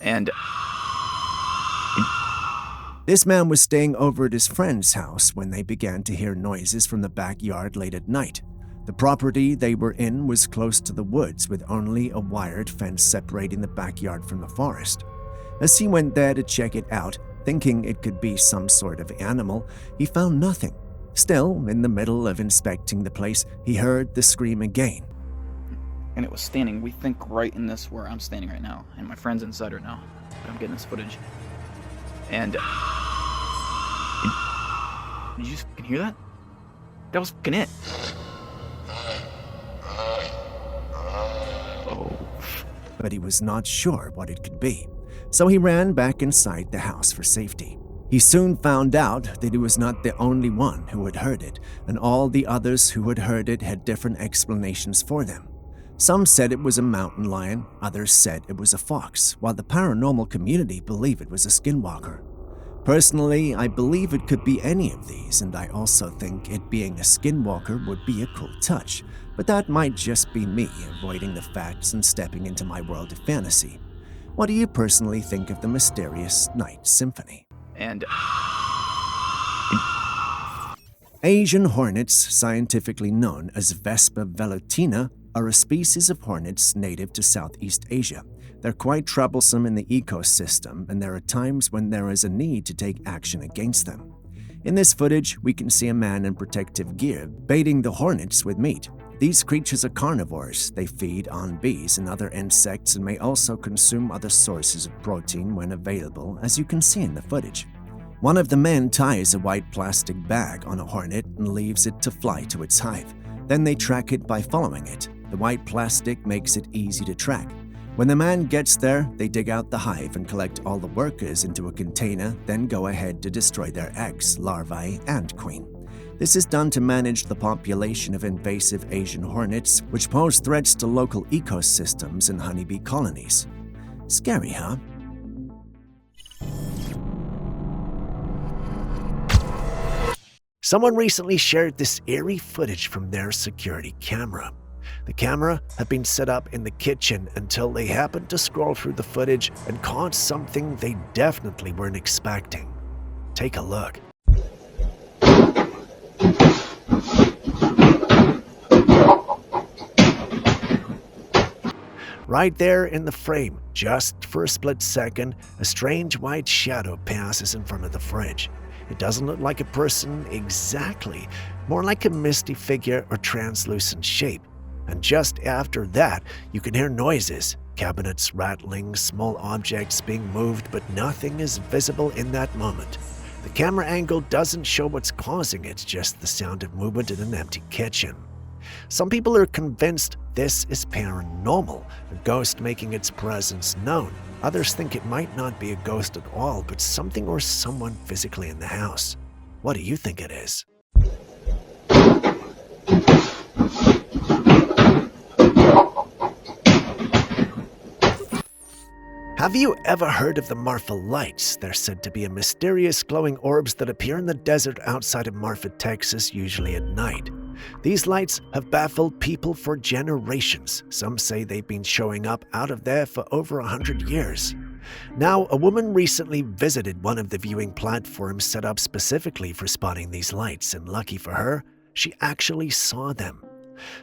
And This man was staying over at his friend's house when they began to hear noises from the backyard late at night. The property they were in was close to the woods with only a wired fence separating the backyard from the forest. As he went there to check it out, thinking it could be some sort of animal, he found nothing. Still, in the middle of inspecting the place, he heard the scream again. and it was standing, we think, right in this where I'm standing right now, and my friend's inside right now, but I'm getting this footage. And did you fucking hear that? That was fucking it. Oh. But he was not sure what it could be, so he ran back inside the house for safety. He soon found out that he was not the only one who had heard it, and all the others who had heard it had different explanations for them. Some said it was a mountain lion, others said it was a fox, while the paranormal community believed it was a skinwalker. Personally, I believe it could be any of these, and I also think it being a skinwalker would be a cool touch, but that might just be me avoiding the facts and stepping into my world of fantasy. What do you personally think of the mysterious Night Symphony? And Asian hornets, scientifically known as Vespa velutina, are a species of hornets native to Southeast Asia. They're quite troublesome in the ecosystem, and there are times when there is a need to take action against them. In this footage, we can see a man in protective gear baiting the hornets with meat. These creatures are carnivores. They feed on bees and other insects and may also consume other sources of protein when available, as you can see in the footage. One of the men ties a white plastic bag on a hornet and leaves it to fly to its hive. Then they track it by following it. The white plastic makes it easy to track. When the man gets there, they dig out the hive and collect all the workers into a container, then go ahead to destroy their eggs, larvae, and queen. This is done to manage the population of invasive Asian hornets, which pose threats to local ecosystems and honeybee colonies. Scary, huh? Someone recently shared this eerie footage from their security camera. The camera had been set up in the kitchen until they happened to scroll through the footage and caught something they definitely weren't expecting. Take a look. Right there in the frame, just for a split second, a strange white shadow passes in front of the fridge. It doesn't look like a person exactly, more like a misty figure or translucent shape. And just after that, you can hear noises, cabinets rattling, small objects being moved, but nothing is visible in that moment. The camera angle doesn't show what's causing it, just the sound of movement in an empty kitchen. Some people are convinced this is paranormal, a ghost making its presence known. Others think it might not be a ghost at all, but something or someone physically in the house. What do you think it is? Have you ever heard of the Marfa lights? They're said to be a mysterious glowing orbs that appear in the desert outside of Marfa, Texas, usually at night. These lights have baffled people for generations. Some say they've been showing up out of there for over 100 years. Now, a woman recently visited one of the viewing platforms set up specifically for spotting these lights, and lucky for her, she actually saw them.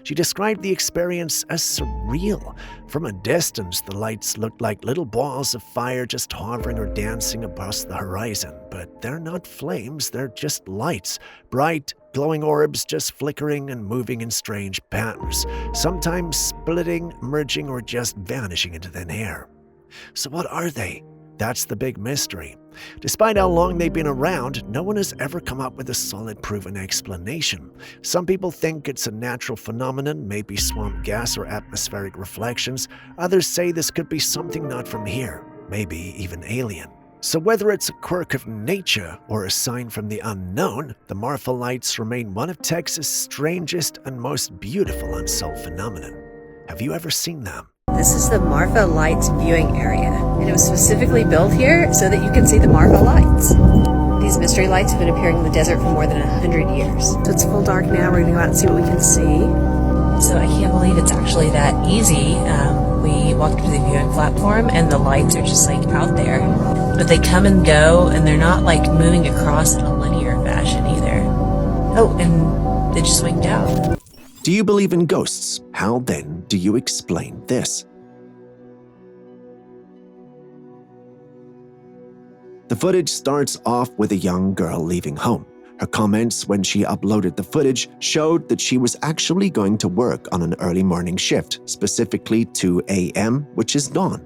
She described the experience as surreal. From a distance, the lights looked like little balls of fire just hovering or dancing across the horizon. But they're not flames, they're just lights. Bright, glowing orbs just flickering and moving in strange patterns, sometimes splitting, merging, or just vanishing into thin air. So what are they? That's the big mystery. Despite how long they've been around, no one has ever come up with a solid proven explanation. Some people think it's a natural phenomenon, maybe swamp gas or atmospheric reflections. Others say this could be something not from here, maybe even alien. So whether it's a quirk of nature or a sign from the unknown, the Marfa lights remain one of Texas' strangest and most beautiful unsolved phenomenon. Have you ever seen them? This is the Marfa Lights viewing area, and it was specifically built here so that you can see the Marfa lights. These mystery lights have been appearing in the desert for more than 100 years. So it's full dark now. We're going to go out and see what we can see. So I can't believe it's actually that easy. We walked to the viewing platform, and the lights are just like out there. But they come and go, and they're not like moving across in a linear fashion either. Oh, and they just winked out. Do you believe in ghosts? How then do you explain this? The footage starts off with a young girl leaving home. Her comments when she uploaded the footage showed that she was actually going to work on an early morning shift, specifically 2 a.m., which is dawn.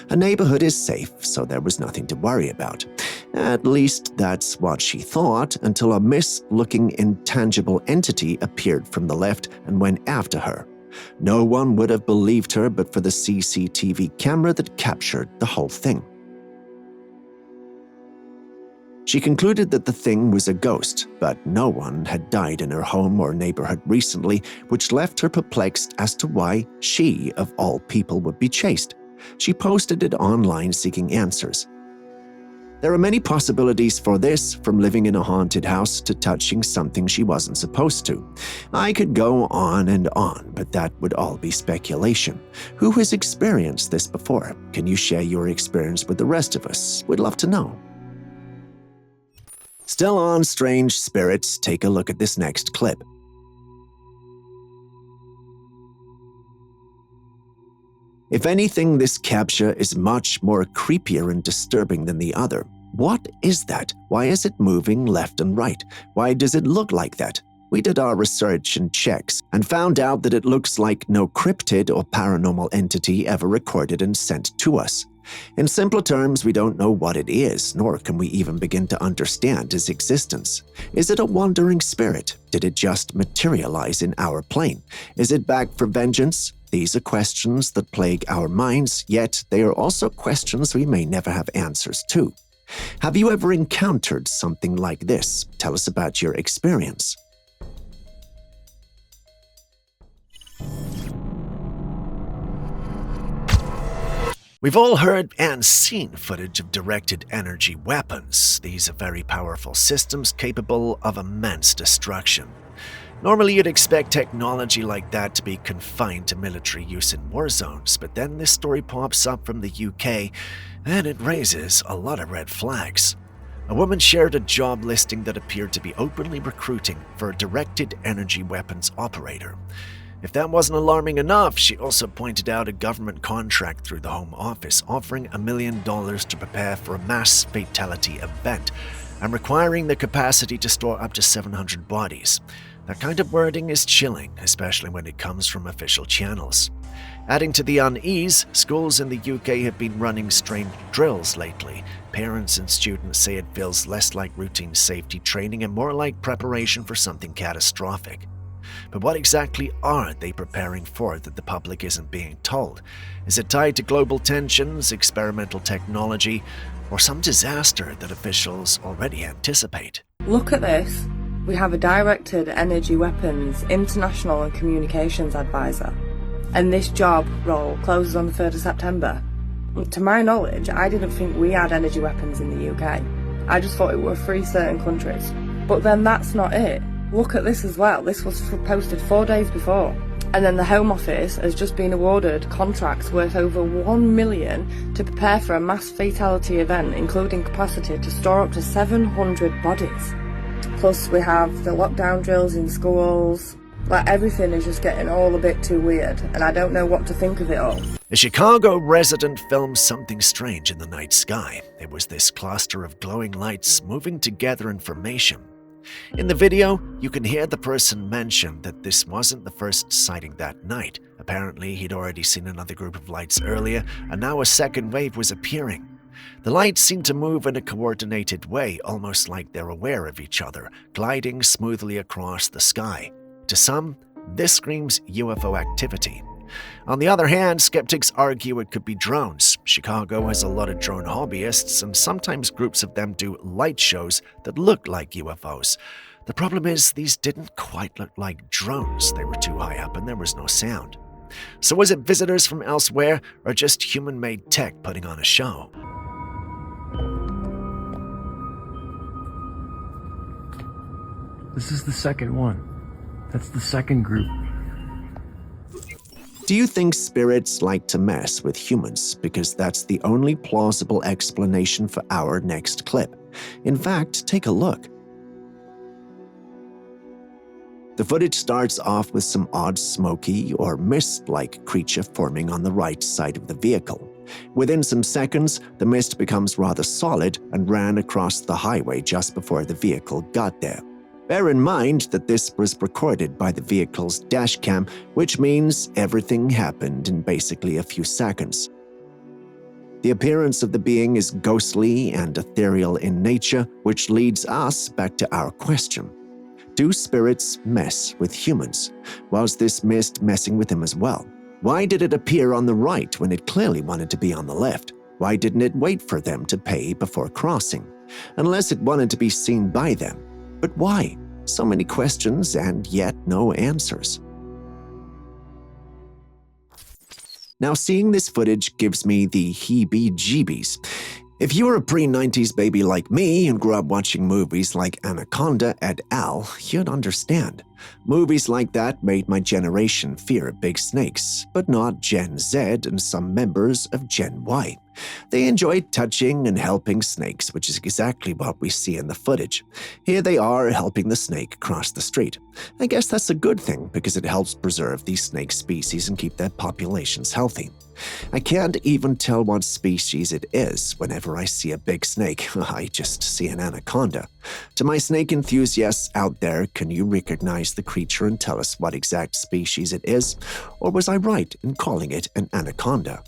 Her neighborhood is safe, so there was nothing to worry about. At least that's what she thought, until a mist-looking intangible entity appeared from the left and went after her. No one would have believed her but for the CCTV camera that captured the whole thing. She concluded that the thing was a ghost, but no one had died in her home or neighborhood recently, which left her perplexed as to why she, of all people, would be chased. She posted it online seeking answers. There are many possibilities for this, from living in a haunted house to touching something she wasn't supposed to. I could go on, but that would all be speculation. Who has experienced this before? Can you share your experience with the rest of us? We'd love to know. Still on strange spirits, take a look at this next clip. If anything, this capture is much more creepier and disturbing than the other. What is that? Why is it moving left and right? Why does it look like that? We did our research and checks and found out that it looks like no cryptid or paranormal entity ever recorded and sent to us. In simpler terms, we don't know what it is, nor can we even begin to understand its existence. Is it a wandering spirit? Did it just materialize in our plane? Is it back for vengeance? These are questions that plague our minds, yet they are also questions we may never have answers to. Have you ever encountered something like this? Tell us about your experience. We've all heard and seen footage of directed energy weapons. These are very powerful systems capable of immense destruction. Normally you'd expect technology like that to be confined to military use in war zones, but then this story pops up from the UK and it raises a lot of red flags. A woman shared a job listing that appeared to be openly recruiting for a directed energy weapons operator. If that wasn't alarming enough, she also pointed out a government contract through the Home Office offering $1 million to prepare for a mass fatality event and requiring the capacity to store up to 700 bodies. That kind of wording is chilling, especially when it comes from official channels. Adding to the unease, schools in the UK have been running strange drills lately. Parents and students say it feels less like routine safety training and more like preparation for something catastrophic. But what exactly are they preparing for that the public isn't being told? Is it tied to global tensions, experimental technology, or some disaster that officials already anticipate? Look at this. We have a Directed Energy Weapons International and Communications Advisor. And this job role closes on the 3rd of September. To my knowledge, I didn't think we had energy weapons in the UK. I just thought it were free certain countries. But then that's not it. Look at this as well. This was posted 4 days before. And then the Home Office has just been awarded contracts worth over $1 million to prepare for a mass fatality event, including capacity to store up to 700 bodies. Plus we have the lockdown drills in schools. Like, everything is just getting all a bit too weird, and I don't know what to think of it all. A Chicago resident filmed something strange in the night sky. It was this cluster of glowing lights moving to gather information. In the video, you can hear the person mention that this wasn't the first sighting that night. Apparently, he'd already seen another group of lights earlier, and now a second wave was appearing. The lights seem to move in a coordinated way, almost like they're aware of each other, gliding smoothly across the sky. To some, this screams UFO activity. On the other hand, skeptics argue it could be drones. Chicago has a lot of drone hobbyists, and sometimes groups of them do light shows that look like UFOs. The problem is, these didn't quite look like drones. They were too high up and there was no sound. So was it visitors from elsewhere, or just human-made tech putting on a show? This is the second one. That's the second group. Do you think spirits like to mess with humans? Because that's the only plausible explanation for our next clip. In fact, take a look. The footage starts off with some odd smoky or mist-like creature forming on the right side of the vehicle. Within some seconds, the mist becomes rather solid and ran across the highway just before the vehicle got there. Bear in mind that this was recorded by the vehicle's dashcam, which means everything happened in basically a few seconds. The appearance of the being is ghostly and ethereal in nature, which leads us back to our question. Do spirits mess with humans? Was this mist messing with them as well? Why did it appear on the right when it clearly wanted to be on the left? Why didn't it wait for them to pay before crossing? Unless it wanted to be seen by them. But why? So many questions and yet no answers. Now, seeing this footage gives me the heebie-jeebies. If you were a pre-90s baby like me and grew up watching movies like Anaconda et al., you'd understand. Movies like that made my generation fear big snakes, but not Gen Z and some members of Gen Y. They enjoyed touching and helping snakes, which is exactly what we see in the footage. Here they are helping the snake cross the street. I guess that's a good thing because it helps preserve these snake species and keep their populations healthy. I can't even tell what species it is whenever I see a big snake. I just see an anaconda. To my snake enthusiasts out there, can you recognize the creature and tell us what exact species it is? Or was I right in calling it an anaconda?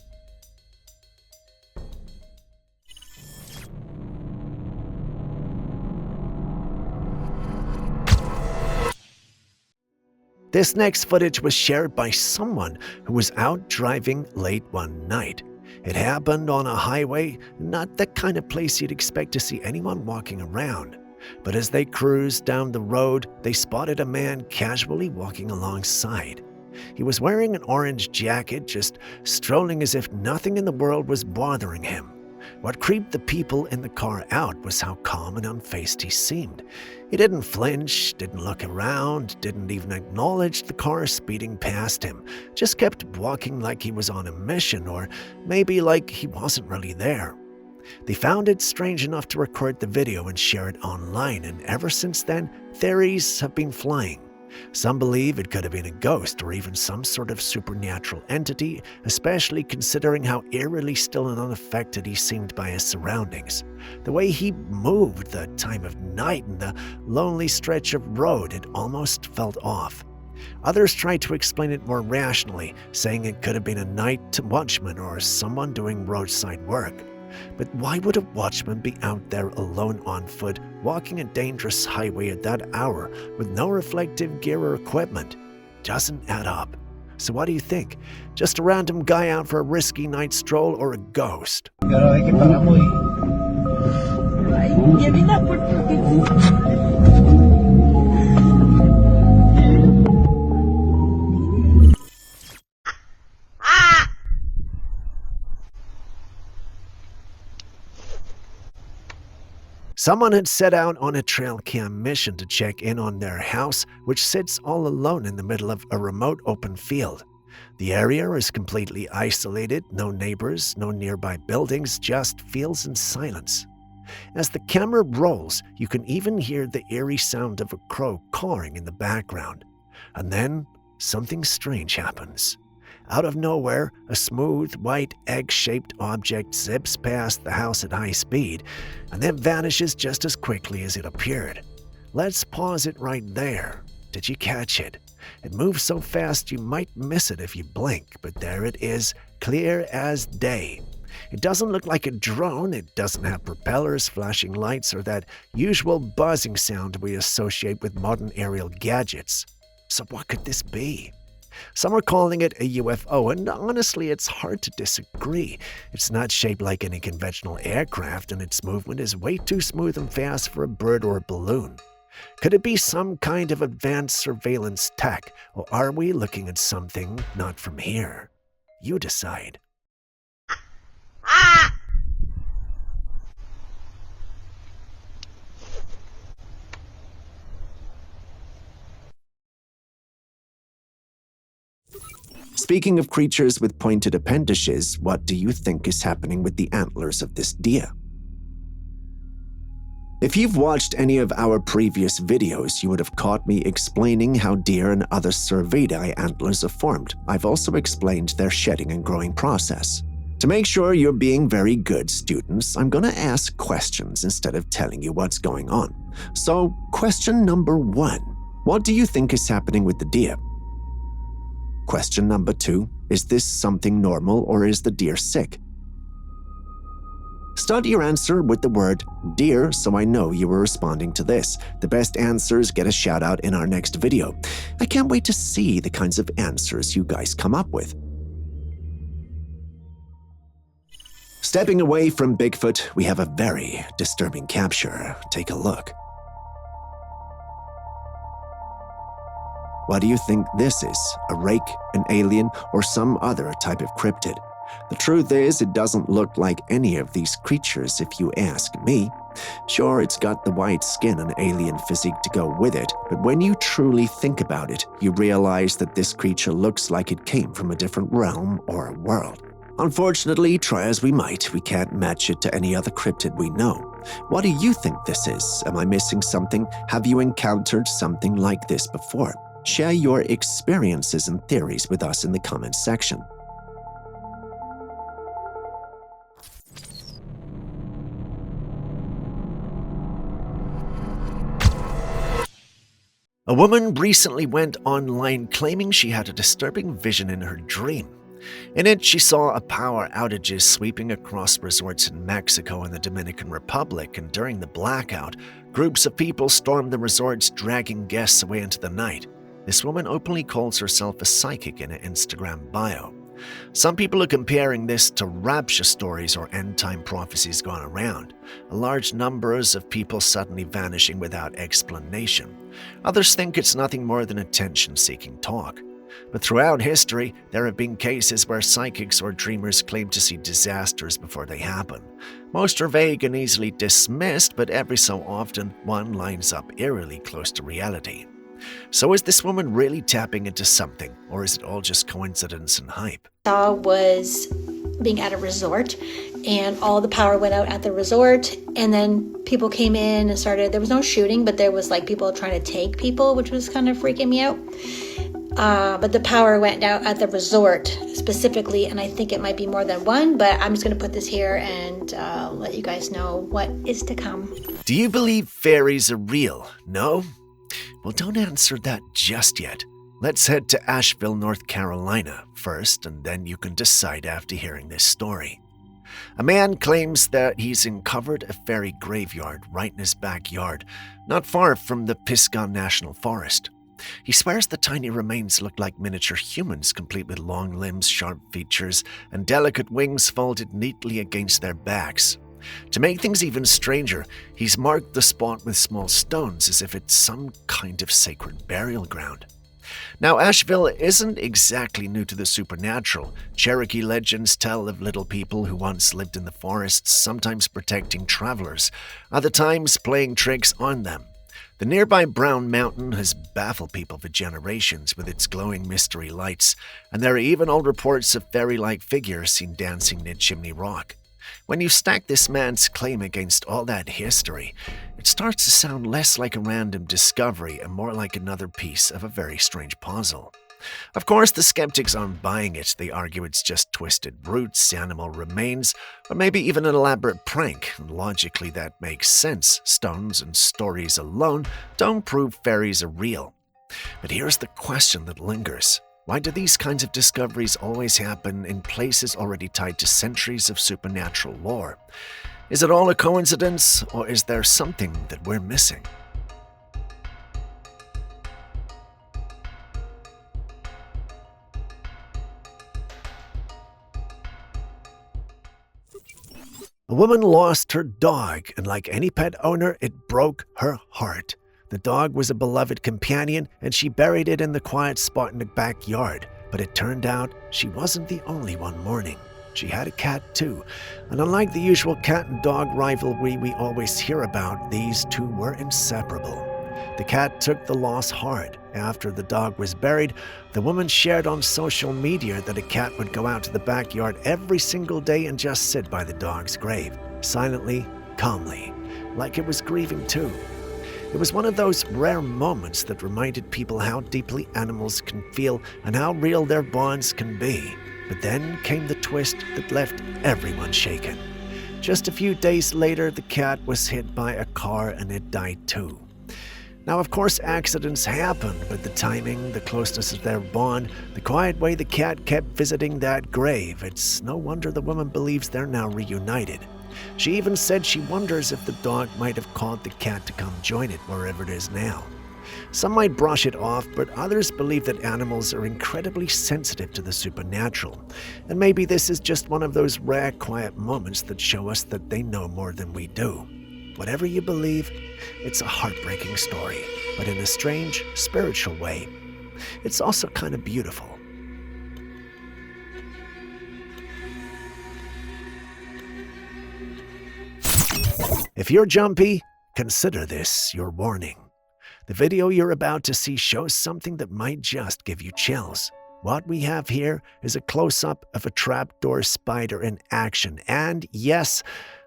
This next footage was shared by someone who was out driving late one night. It happened on a highway, not the kind of place you'd expect to see anyone walking around. But as they cruised down the road, they spotted a man casually walking alongside. He was wearing an orange jacket, just strolling as if nothing in the world was bothering him. What creeped the people in the car out was how calm and unfazed he seemed. He didn't flinch, didn't look around, didn't even acknowledge the car speeding past him, just kept walking like he was on a mission, or maybe like he wasn't really there. They found it strange enough to record the video and share it online, and ever since then, theories have been flying. Some believe it could have been a ghost or even some sort of supernatural entity, especially considering how eerily still and unaffected he seemed by his surroundings. The way he moved, the time of night, and the lonely stretch of road, it almost felt off. Others tried to explain it more rationally, saying it could have been a night watchman or someone doing roadside work. But why would a watchman be out there alone on foot, walking a dangerous highway at that hour with no reflective gear or equipment? doesn't add up. So what do you think? Just a random guy out for a risky night stroll or a ghost? Someone had set out on a Trailcam mission to check in on their house, which sits all alone in the middle of a remote open field. The area is completely isolated, no neighbors, no nearby buildings, just fields and silence. As the camera rolls, you can even hear the eerie sound of a crow cawing in the background. And then, something strange happens. Out of nowhere, a smooth, white, egg-shaped object zips past the house at high speed, and then vanishes just as quickly as it appeared. Let's pause it right there. Did you catch it? It moves so fast you might miss it if you blink, but there it is, clear as day. It doesn't look like a drone, it doesn't have propellers, flashing lights, or that usual buzzing sound we associate with modern aerial gadgets. So what could this be? Some are calling it a UFO, and honestly, it's hard to disagree. It's not shaped like any conventional aircraft, and its movement is way too smooth and fast for a bird or a balloon. Could it be some kind of advanced surveillance tech, or are we looking at something not from here? You decide. Speaking of creatures with pointed appendages, what do you think is happening with the antlers of this deer? If you've watched any of our previous videos, you would have caught me explaining how deer and other cervidae antlers are formed. I've also explained their shedding and growing process. To make sure you're being very good students, I'm going to ask questions instead of telling you what's going on. So, question number 1. What do you think is happening with the deer? Question number 2. Is this something normal or is the deer sick? Start your answer with the word deer so I know you were responding to this. The best answers get a shout out in our next video. I can't wait to see the kinds of answers you guys come up with. Stepping away from Bigfoot, we have a very disturbing capture. Take a look. What do you think this is? A rake, an alien, or some other type of cryptid? The truth is, it doesn't look like any of these creatures if you ask me. Sure, it's got the white skin and alien physique to go with it, but when you truly think about it, you realize that this creature looks like it came from a different realm or a world. Unfortunately, try as we might, we can't match it to any other cryptid we know. What do you think this is? Am I missing something? Have you encountered something like this before? Share your experiences and theories with us in the comments section. A woman recently went online claiming she had a disturbing vision in her dream. In it, she saw a power outages sweeping across resorts in Mexico and the Dominican Republic, and during the blackout, groups of people stormed the resorts, dragging guests away into the night. This woman openly calls herself a psychic in her Instagram bio. Some people are comparing this to rapture stories or end-time prophecies gone around, large numbers of people suddenly vanishing without explanation. Others think it's nothing more than attention-seeking talk. But throughout history, there have been cases where psychics or dreamers claim to see disasters before they happen. Most are vague and easily dismissed, but every so often, one lines up eerily close to reality. So is this woman really tapping into something, or is it all just coincidence and hype? Was being at a resort, and all the power went out at the resort, and then people came in and there was no shooting, but there was like people trying to take people, which was kind of freaking me out. But the power went out at the resort specifically, and I think it might be more than one, but I'm just going to put this here and let you guys know what is to come. Do you believe fairies are real? No? Well, don't answer that just yet. Let's head to Asheville, North Carolina first, and then you can decide after hearing this story. A man claims that he's uncovered a fairy graveyard right in his backyard, not far from the Pisgah National Forest. He swears the tiny remains look like miniature humans, complete with long limbs, sharp features, and delicate wings folded neatly against their backs. To make things even stranger, he's marked the spot with small stones as if it's some kind of sacred burial ground. Now, Asheville isn't exactly new to the supernatural. Cherokee legends tell of little people who once lived in the forests, sometimes protecting travelers, other times playing tricks on them. The nearby Brown Mountain has baffled people for generations with its glowing mystery lights, and there are even old reports of fairy-like figures seen dancing near Chimney Rock. When you stack this man's claim against all that history, it starts to sound less like a random discovery and more like another piece of a very strange puzzle. Of course, the skeptics aren't buying it. They argue it's just twisted roots, animal remains, or maybe even an elaborate prank. And logically, that makes sense. Stones and stories alone don't prove fairies are real. But here's the question that lingers. Why do these kinds of discoveries always happen in places already tied to centuries of supernatural lore? Is it all a coincidence, or is there something that we're missing? A woman lost her dog, and like any pet owner, it broke her heart. The dog was a beloved companion, and she buried it in the quiet spot in the backyard. But it turned out she wasn't the only one mourning. She had a cat too, and unlike the usual cat and dog rivalry we always hear about, these two were inseparable. The cat took the loss hard. After the dog was buried, the woman shared on social media that a cat would go out to the backyard every single day and just sit by the dog's grave, silently, calmly, like it was grieving too. It was one of those rare moments that reminded people how deeply animals can feel and how real their bonds can be. But then came the twist that left everyone shaken. Just a few days later, the cat was hit by a car and it died too. Now, of course, accidents happen, but the timing, the closeness of their bond, the quiet way the cat kept visiting that grave, it's no wonder the woman believes they're now reunited. She even said she wonders if the dog might have called the cat to come join it wherever it is now. Some might brush it off, but others believe that animals are incredibly sensitive to the supernatural. And maybe this is just one of those rare, quiet moments that show us that they know more than we do. Whatever you believe, it's a heartbreaking story, but in a strange, spiritual way. It's also kind of beautiful. If you're jumpy, consider this your warning. The video you're about to see shows something that might just give you chills. What we have here is a close-up of a trapdoor spider in action, and yes,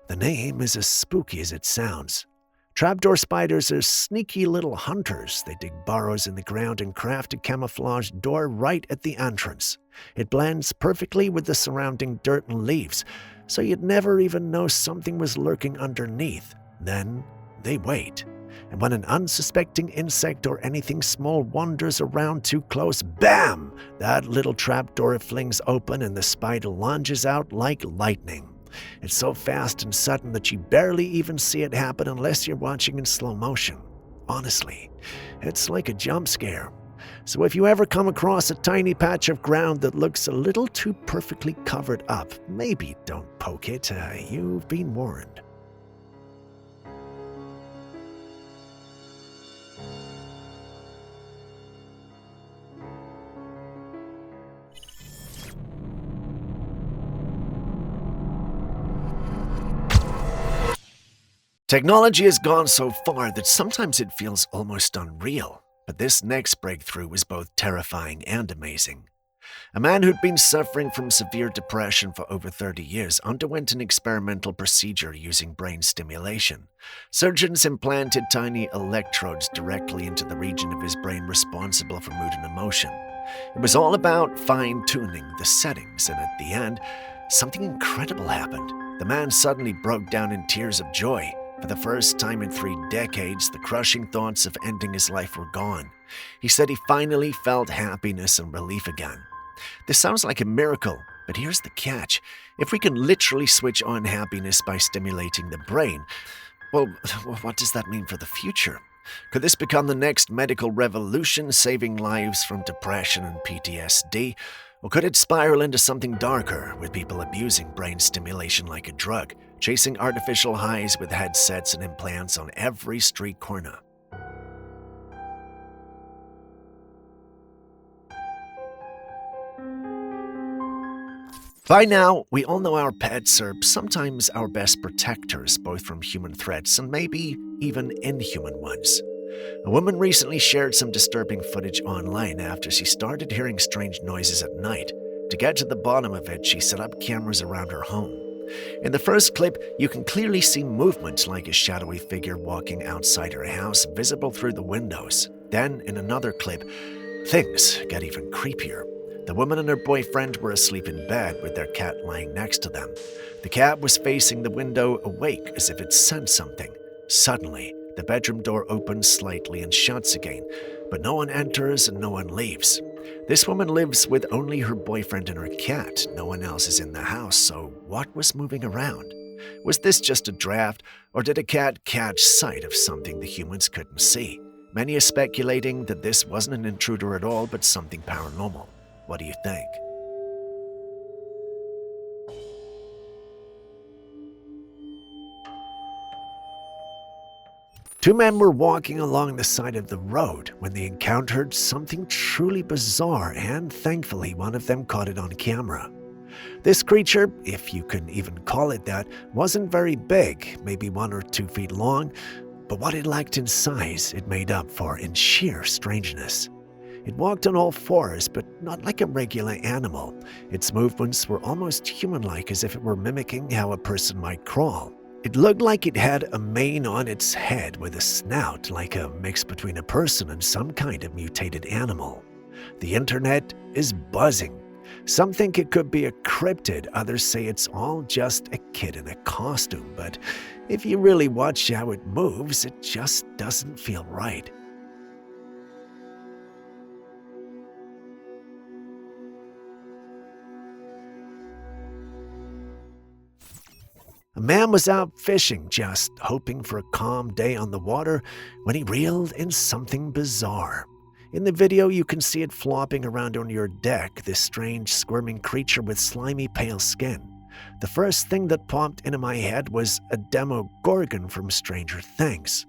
the name is as spooky as it sounds. Trapdoor spiders are sneaky little hunters. They dig burrows in the ground and craft a camouflaged door right at the entrance. It blends perfectly with the surrounding dirt and leaves, so you'd never even know something was lurking underneath. Then they wait. And when an unsuspecting insect or anything small wanders around too close, bam! That little trapdoor flings open and the spider lunges out like lightning. It's so fast and sudden that you barely even see it happen unless you're watching in slow motion. Honestly, it's like a jump scare. So if you ever come across a tiny patch of ground that looks a little too perfectly covered up, maybe don't poke it. You've been warned. Technology has gone so far that sometimes it feels almost unreal, but this next breakthrough was both terrifying and amazing. A man who'd been suffering from severe depression for over 30 years underwent an experimental procedure using brain stimulation. Surgeons implanted tiny electrodes directly into the region of his brain responsible for mood and emotion. It was all about fine-tuning the settings, and at the end, something incredible happened. The man suddenly broke down in tears of joy. For the first time in 3 decades, the crushing thoughts of ending his life were gone. He said he finally felt happiness and relief again. This sounds like a miracle, but here's the catch. If we can literally switch on happiness by stimulating the brain, well, what does that mean for the future? Could this become the next medical revolution, saving lives from depression and PTSD? Or could it spiral into something darker, with people abusing brain stimulation like a drug, chasing artificial highs with headsets and implants on every street corner? By now, we all know our pets are sometimes our best protectors, both from human threats and maybe even inhuman ones. A woman recently shared some disturbing footage online after she started hearing strange noises at night. To get to the bottom of it, she set up cameras around her home. In the first clip, you can clearly see movement like a shadowy figure walking outside her house, visible through the windows. Then, in another clip, things get even creepier. The woman and her boyfriend were asleep in bed with their cat lying next to them. The cat was facing the window, awake as if it sensed something. Suddenly, the bedroom door opens slightly and shuts again, but no one enters and no one leaves. This woman lives with only her boyfriend and her cat. No one else is in the house, so what was moving around? Was this just a draft, or did a cat catch sight of something the humans couldn't see? Many are speculating that this wasn't an intruder at all, but something paranormal. What do you think? Two men were walking along the side of the road when they encountered something truly bizarre, and thankfully one of them caught it on camera. This creature, if you can even call it that, wasn't very big, maybe 1 or 2 feet long, but what it lacked in size, it made up for in sheer strangeness. It walked on all fours, but not like a regular animal. Its movements were almost human-like, as if it were mimicking how a person might crawl. It looked like it had a mane on its head with a snout, like a mix between a person and some kind of mutated animal. The internet is buzzing. Some think it could be a cryptid, others say it's all just a kid in a costume, but if you really watch how it moves, it just doesn't feel right. A man was out fishing, just hoping for a calm day on the water, when he reeled in something bizarre. In the video, you can see it flopping around on your deck, this strange, squirming creature with slimy, pale skin. The first thing that popped into my head was a Demogorgon from Stranger Things.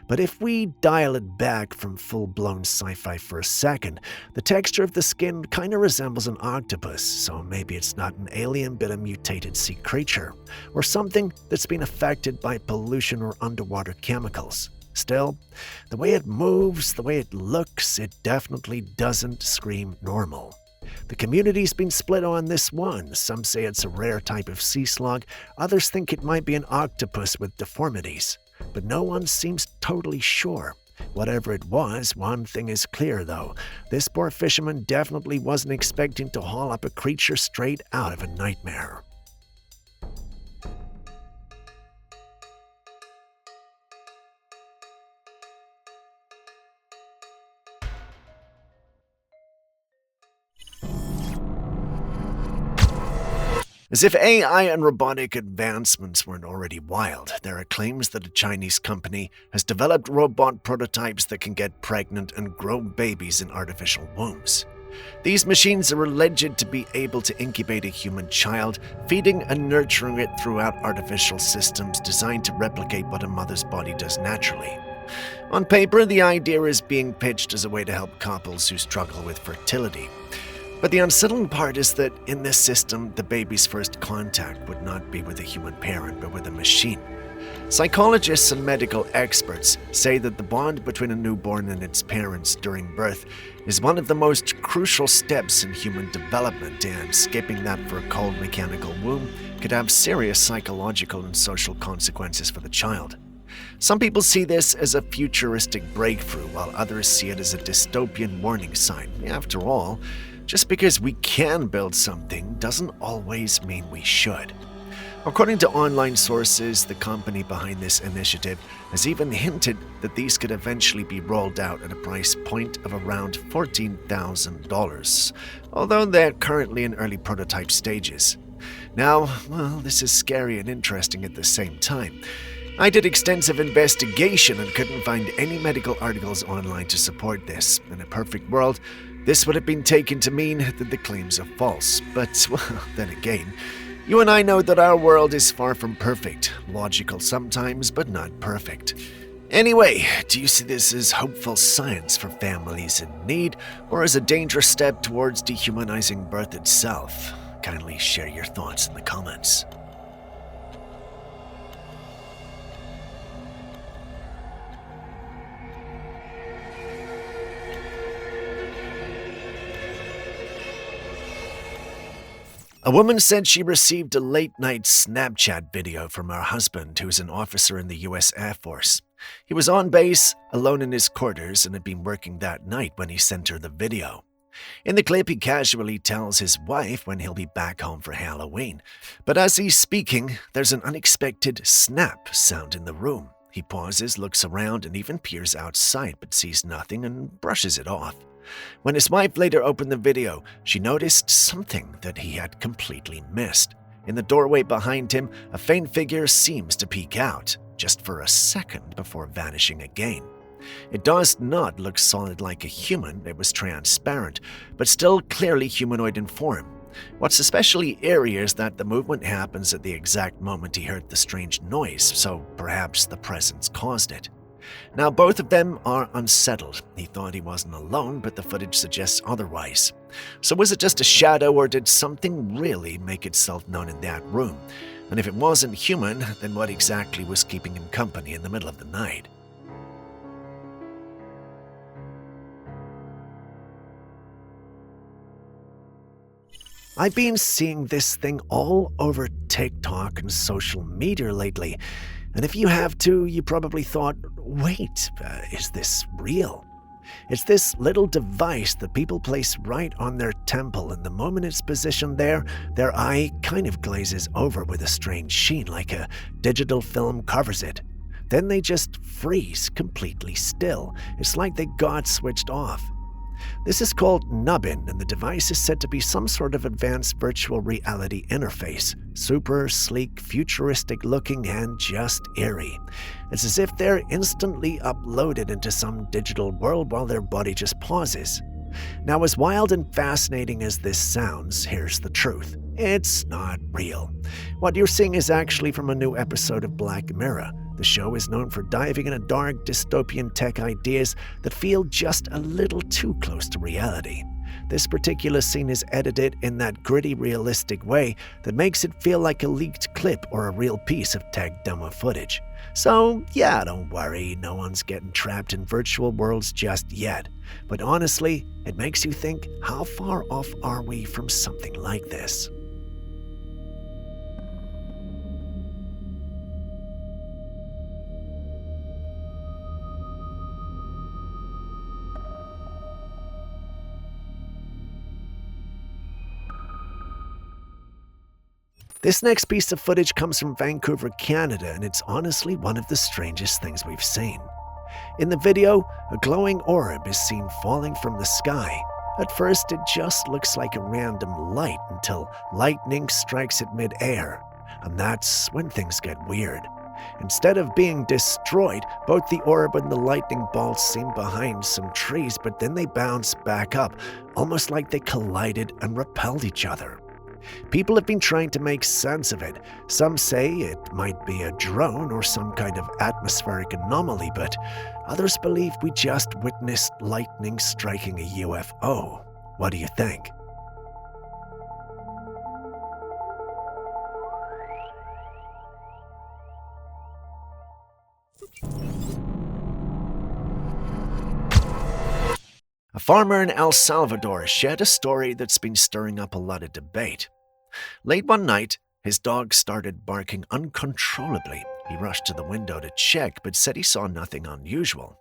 But if we dial it back from full-blown sci-fi for a second, the texture of the skin kind of resembles an octopus, so maybe it's not an alien but a mutated sea creature, or something that's been affected by pollution or underwater chemicals. Still, the way it moves, the way it looks, it definitely doesn't scream normal. The community's been split on this one. Some say it's a rare type of sea slug, others think it might be an octopus with deformities. But no one seems totally sure. Whatever it was, one thing is clear though. This poor fisherman definitely wasn't expecting to haul up a creature straight out of a nightmare. As if AI and robotic advancements weren't already wild, there are claims that a Chinese company has developed robot prototypes that can get pregnant and grow babies in artificial wombs. These machines are alleged to be able to incubate a human child, feeding and nurturing it throughout artificial systems designed to replicate what a mother's body does naturally. On paper, the idea is being pitched as a way to help couples who struggle with fertility. But the unsettling part is that in this system, the baby's first contact would not be with a human parent, but with a machine. Psychologists and medical experts say that the bond between a newborn and its parents during birth is one of the most crucial steps in human development, and skipping that for a cold mechanical womb could have serious psychological and social consequences for the child. Some people see this as a futuristic breakthrough, while others see it as a dystopian warning sign. After all, just because we can build something doesn't always mean we should. According to online sources, the company behind this initiative has even hinted that these could eventually be rolled out at a price point of around $14,000, although they're currently in early prototype stages. Now, well, this is scary and interesting at the same time. I did extensive investigation and couldn't find any medical articles online to support this. In a perfect world, this would have been taken to mean that the claims are false. But, well, then again, you and I know that our world is far from perfect. Logical sometimes, but not perfect. Anyway, do you see this as hopeful science for families in need, or as a dangerous step towards dehumanizing birth itself? Kindly share your thoughts in the comments. A woman said she received a late-night Snapchat video from her husband, who is an officer in the U.S. Air Force. He was on base, alone in his quarters, and had been working that night when he sent her the video. In the clip, he casually tells his wife when he'll be back home for Halloween. But as he's speaking, there's an unexpected snap sound in the room. He pauses, looks around, and even peers outside, but sees nothing and brushes it off. When his wife later opened the video, she noticed something that he had completely missed. In the doorway behind him, a faint figure seems to peek out, just for a second before vanishing again. It does not look solid like a human, it was transparent, but still clearly humanoid in form. What's especially eerie is that the movement happens at the exact moment he heard the strange noise, so perhaps the presence caused it. Now, both of them are unsettled. He thought he wasn't alone, but the footage suggests otherwise. So was it just a shadow, or did something really make itself known in that room? And if it wasn't human, then what exactly was keeping him company in the middle of the night? I've been seeing this thing all over TikTok and social media lately. And if you have too, you probably thought, wait, is this real? It's this little device that people place right on their temple, and the moment it's positioned there, their eye kind of glazes over with a strange sheen, like a digital film covers it. Then they just freeze completely still. It's like they got switched off. This is called nubbin, and the device is said to be some sort of advanced virtual reality interface. Super sleek, futuristic looking, and just eerie. It's as if they're instantly uploaded into some digital world while their body just pauses. Now, as wild and fascinating as this sounds, here's the truth. It's not real. What you're seeing is actually from a new episode of Black Mirror. The show is known for diving into dark, dystopian tech ideas that feel just a little too close to reality. This particular scene is edited in that gritty, realistic way that makes it feel like a leaked clip or a real piece of tech demo footage. So, yeah, don't worry, no one's getting trapped in virtual worlds just yet. But honestly, it makes you think, how far off are we from something like this? This next piece of footage comes from Vancouver, Canada, and it's honestly one of the strangest things we've seen. In the video, a glowing orb is seen falling from the sky. At first, it just looks like a random light until lightning strikes it mid-air, and that's when things get weird. Instead of being destroyed, both the orb and the lightning bolt seem behind some trees, but then they bounce back up, almost like they collided and repelled each other. People have been trying to make sense of it. Some say it might be a drone or some kind of atmospheric anomaly, but others believe we just witnessed lightning striking a UFO. What do you think? A farmer in El Salvador shared a story that's been stirring up a lot of debate. Late one night, his dog started barking uncontrollably. He rushed to the window to check, but said he saw nothing unusual.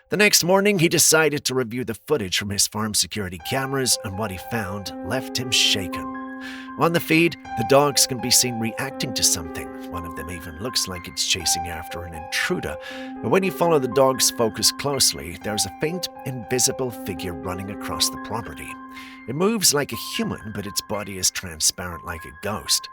The next morning, he decided to review the footage from his farm security cameras, and what he found left him shaken. On the feed, the dogs can be seen reacting to something. One of them even looks like it's chasing after an intruder. But when you follow the dog's focus closely, there's a faint, invisible figure running across the property. It moves like a human, but its body is transparent like a ghost.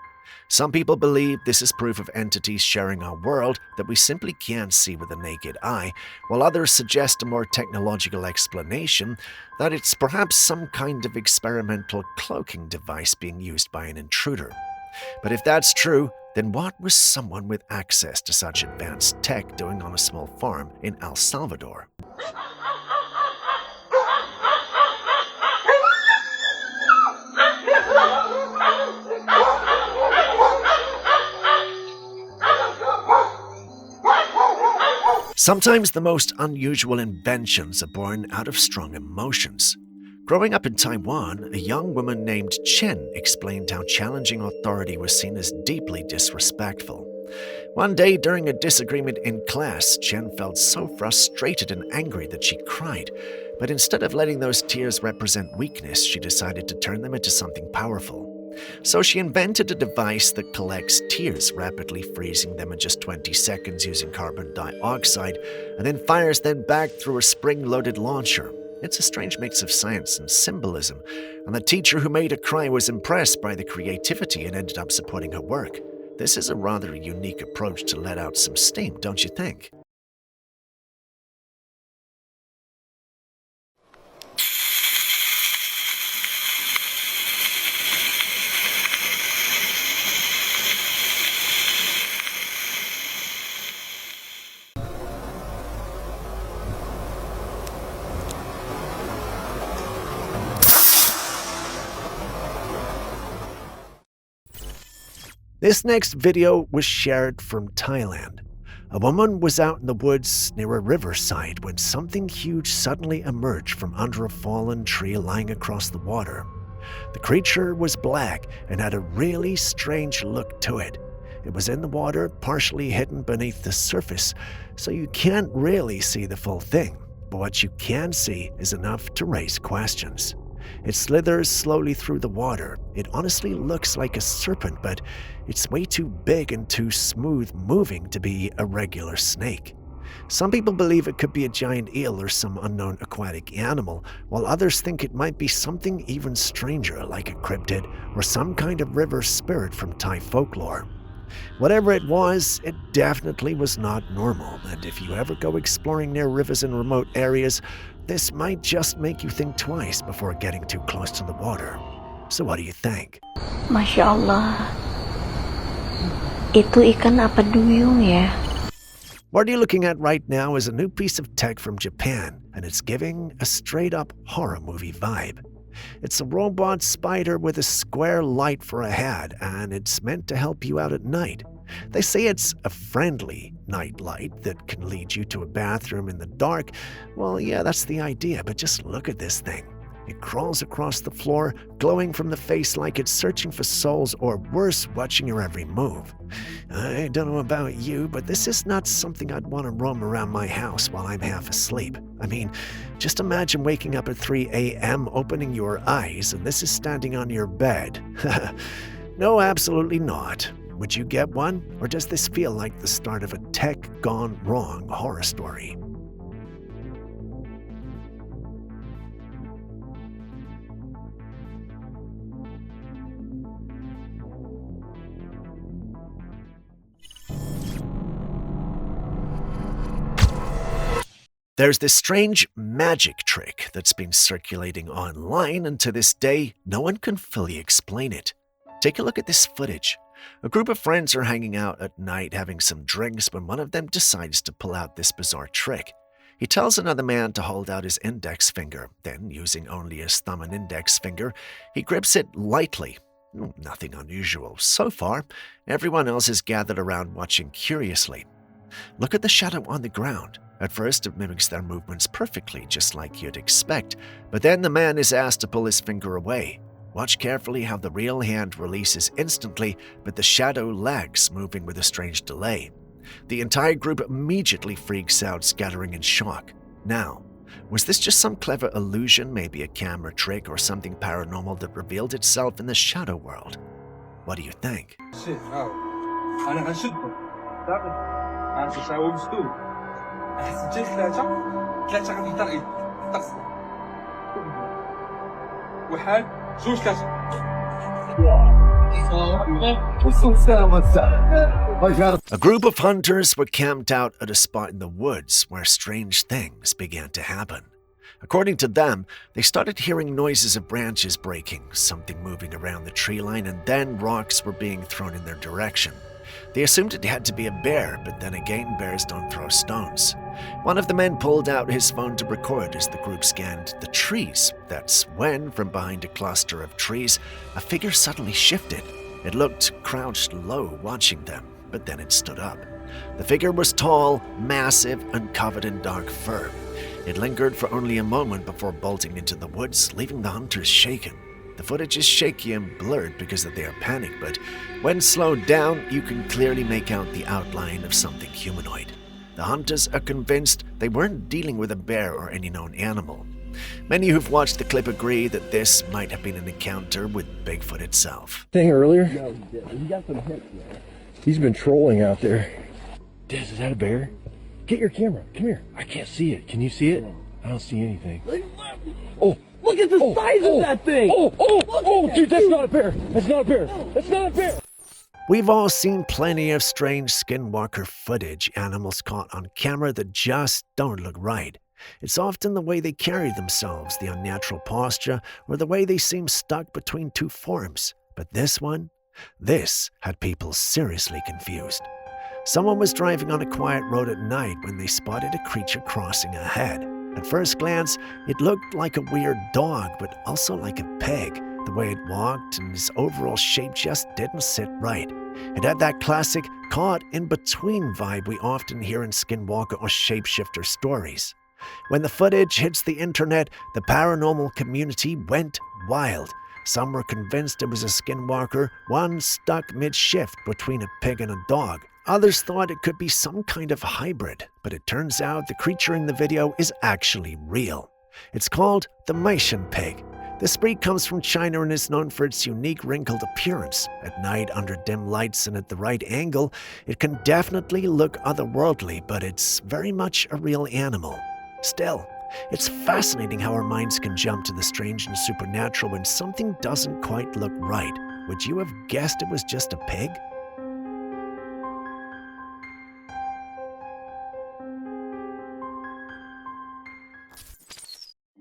Some people believe this is proof of entities sharing our world that we simply can't see with the naked eye, while others suggest a more technological explanation that it's perhaps some kind of experimental cloaking device being used by an intruder. But if that's true, then what was someone with access to such advanced tech doing on a small farm in El Salvador? Sometimes the most unusual inventions are born out of strong emotions. Growing up in Taiwan, a young woman named Chen explained how challenging authority was seen as deeply disrespectful. One day, during a disagreement in class, Chen felt so frustrated and angry that she cried. But instead of letting those tears represent weakness, she decided to turn them into something powerful. So she invented a device that collects tears, rapidly freezing them in just 20 seconds using carbon dioxide, and then fires them back through a spring-loaded launcher. It's a strange mix of science and symbolism, and the teacher who made her cry was impressed by the creativity and ended up supporting her work. This is a rather unique approach to let out some steam, don't you think? This next video was shared from Thailand. A woman was out in the woods near a riverside when something huge suddenly emerged from under a fallen tree lying across the water. The creature was black and had a really strange look to it. It was in the water, partially hidden beneath the surface, so you can't really see the full thing. But what you can see is enough to raise questions. It slithers slowly through the water. It honestly looks like a serpent, but it's way too big and too smooth moving to be a regular snake. Some people believe it could be a giant eel or some unknown aquatic animal, while others think it might be something even stranger, like a cryptid or some kind of river spirit from Thai folklore. Whatever it was, it definitely was not normal, and if you ever go exploring near rivers in remote areas, this might just make you think twice before getting too close to the water. So what do you think? Masya Allah. Itu ikan apa duyung ya? What you're looking at right now is a new piece of tech from Japan, and it's giving a straight-up horror movie vibe. It's a robot spider with a square light for a head, and it's meant to help you out at night. They say it's a friendly night light that can lead you to a bathroom in the dark. Well, yeah, that's the idea, but just look at this thing. It crawls across the floor, glowing from the face like it's searching for souls, or worse, watching your every move. I don't know about you, but this is not something I'd want to roam around my house while I'm half asleep. I mean, just imagine waking up at 3 a.m., opening your eyes, and this is standing on your bed. No, absolutely not. Would you get one? Or does this feel like the start of a tech gone wrong horror story? There's this strange magic trick that's been circulating online, and to this day, no one can fully explain it. Take a look at this footage. A group of friends are hanging out at night having some drinks when one of them decides to pull out this bizarre trick. He tells another man to hold out his index finger. Then, using only his thumb and index finger, he grips it lightly. Nothing unusual so far. Everyone else is gathered around watching curiously. Look at the shadow on the ground. At first, it mimics their movements perfectly, just like you'd expect. But then the man is asked to pull his finger away. Watch carefully how the real hand releases instantly, but the shadow lags, moving with a strange delay. The entire group immediately freaks out, scattering in shock. Now, was this just some clever illusion, maybe a camera trick or something paranormal that revealed itself in the shadow world? What do you think? A group of hunters were camped out at a spot in the woods where strange things began to happen. According to them, they started hearing noises of branches breaking, something moving around the tree line, and then rocks were being thrown in their direction. They assumed it had to be a bear, but then again, bears don't throw stones. One of the men pulled out his phone to record as the group scanned the trees. That's when, from behind a cluster of trees, a figure suddenly shifted. It looked crouched low, watching them, but then it stood up. The figure was tall, massive, and covered in dark fur. It lingered for only a moment before bolting into the woods, leaving the hunters shaken. The footage is shaky and blurred because of their panic, but when slowed down, you can clearly make out the outline of something humanoid. The hunters are convinced they weren't dealing with a bear or any known animal. Many who've watched the clip agree that this might have been an encounter with Bigfoot itself. Thing earlier? No, he got some hits there. He's been trolling out there. Des, is that a bear? Get your camera. Come here. I can't see it. Can you see it? I don't see anything. Oh, look at the size of that thing! Dude, that's not a bear. That's not a bear. That's not a bear. We've all seen plenty of strange skinwalker footage, animals caught on camera that just don't look right. It's often the way they carry themselves, the unnatural posture, or the way they seem stuck between two forms. But this had people seriously confused. Someone was driving on a quiet road at night when they spotted a creature crossing ahead. At first glance, it looked like a weird dog, but also like a pig. The way it walked and its overall shape just didn't sit right. It had that classic caught-in-between vibe we often hear in skinwalker or shapeshifter stories. When the footage hits the internet, the paranormal community went wild. Some were convinced it was a skinwalker, one stuck mid-shift between a pig and a dog. Others thought it could be some kind of hybrid, but it turns out the creature in the video is actually real. It's called the Meishan pig. This breed comes from China and is known for its unique wrinkled appearance. At night, under dim lights and at the right angle, it can definitely look otherworldly, but it's very much a real animal. Still, it's fascinating how our minds can jump to the strange and supernatural when something doesn't quite look right. Would you have guessed it was just a pig?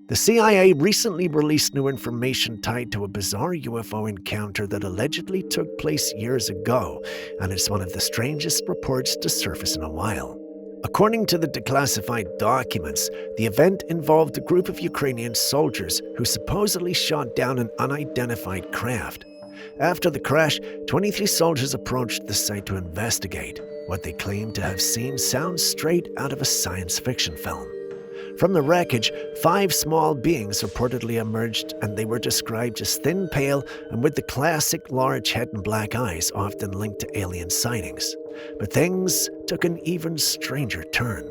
The CIA recently released new information tied to a bizarre UFO encounter that allegedly took place years ago, and it's one of the strangest reports to surface in a while. According to the declassified documents, the event involved a group of Ukrainian soldiers who supposedly shot down an unidentified craft. After the crash, 23 soldiers approached the site to investigate. What they claimed to have seen sounds straight out of a science fiction film. From the wreckage, 5 small beings reportedly emerged, and they were described as thin, pale, and with the classic large head and black eyes often linked to alien sightings. But things took an even stranger turn.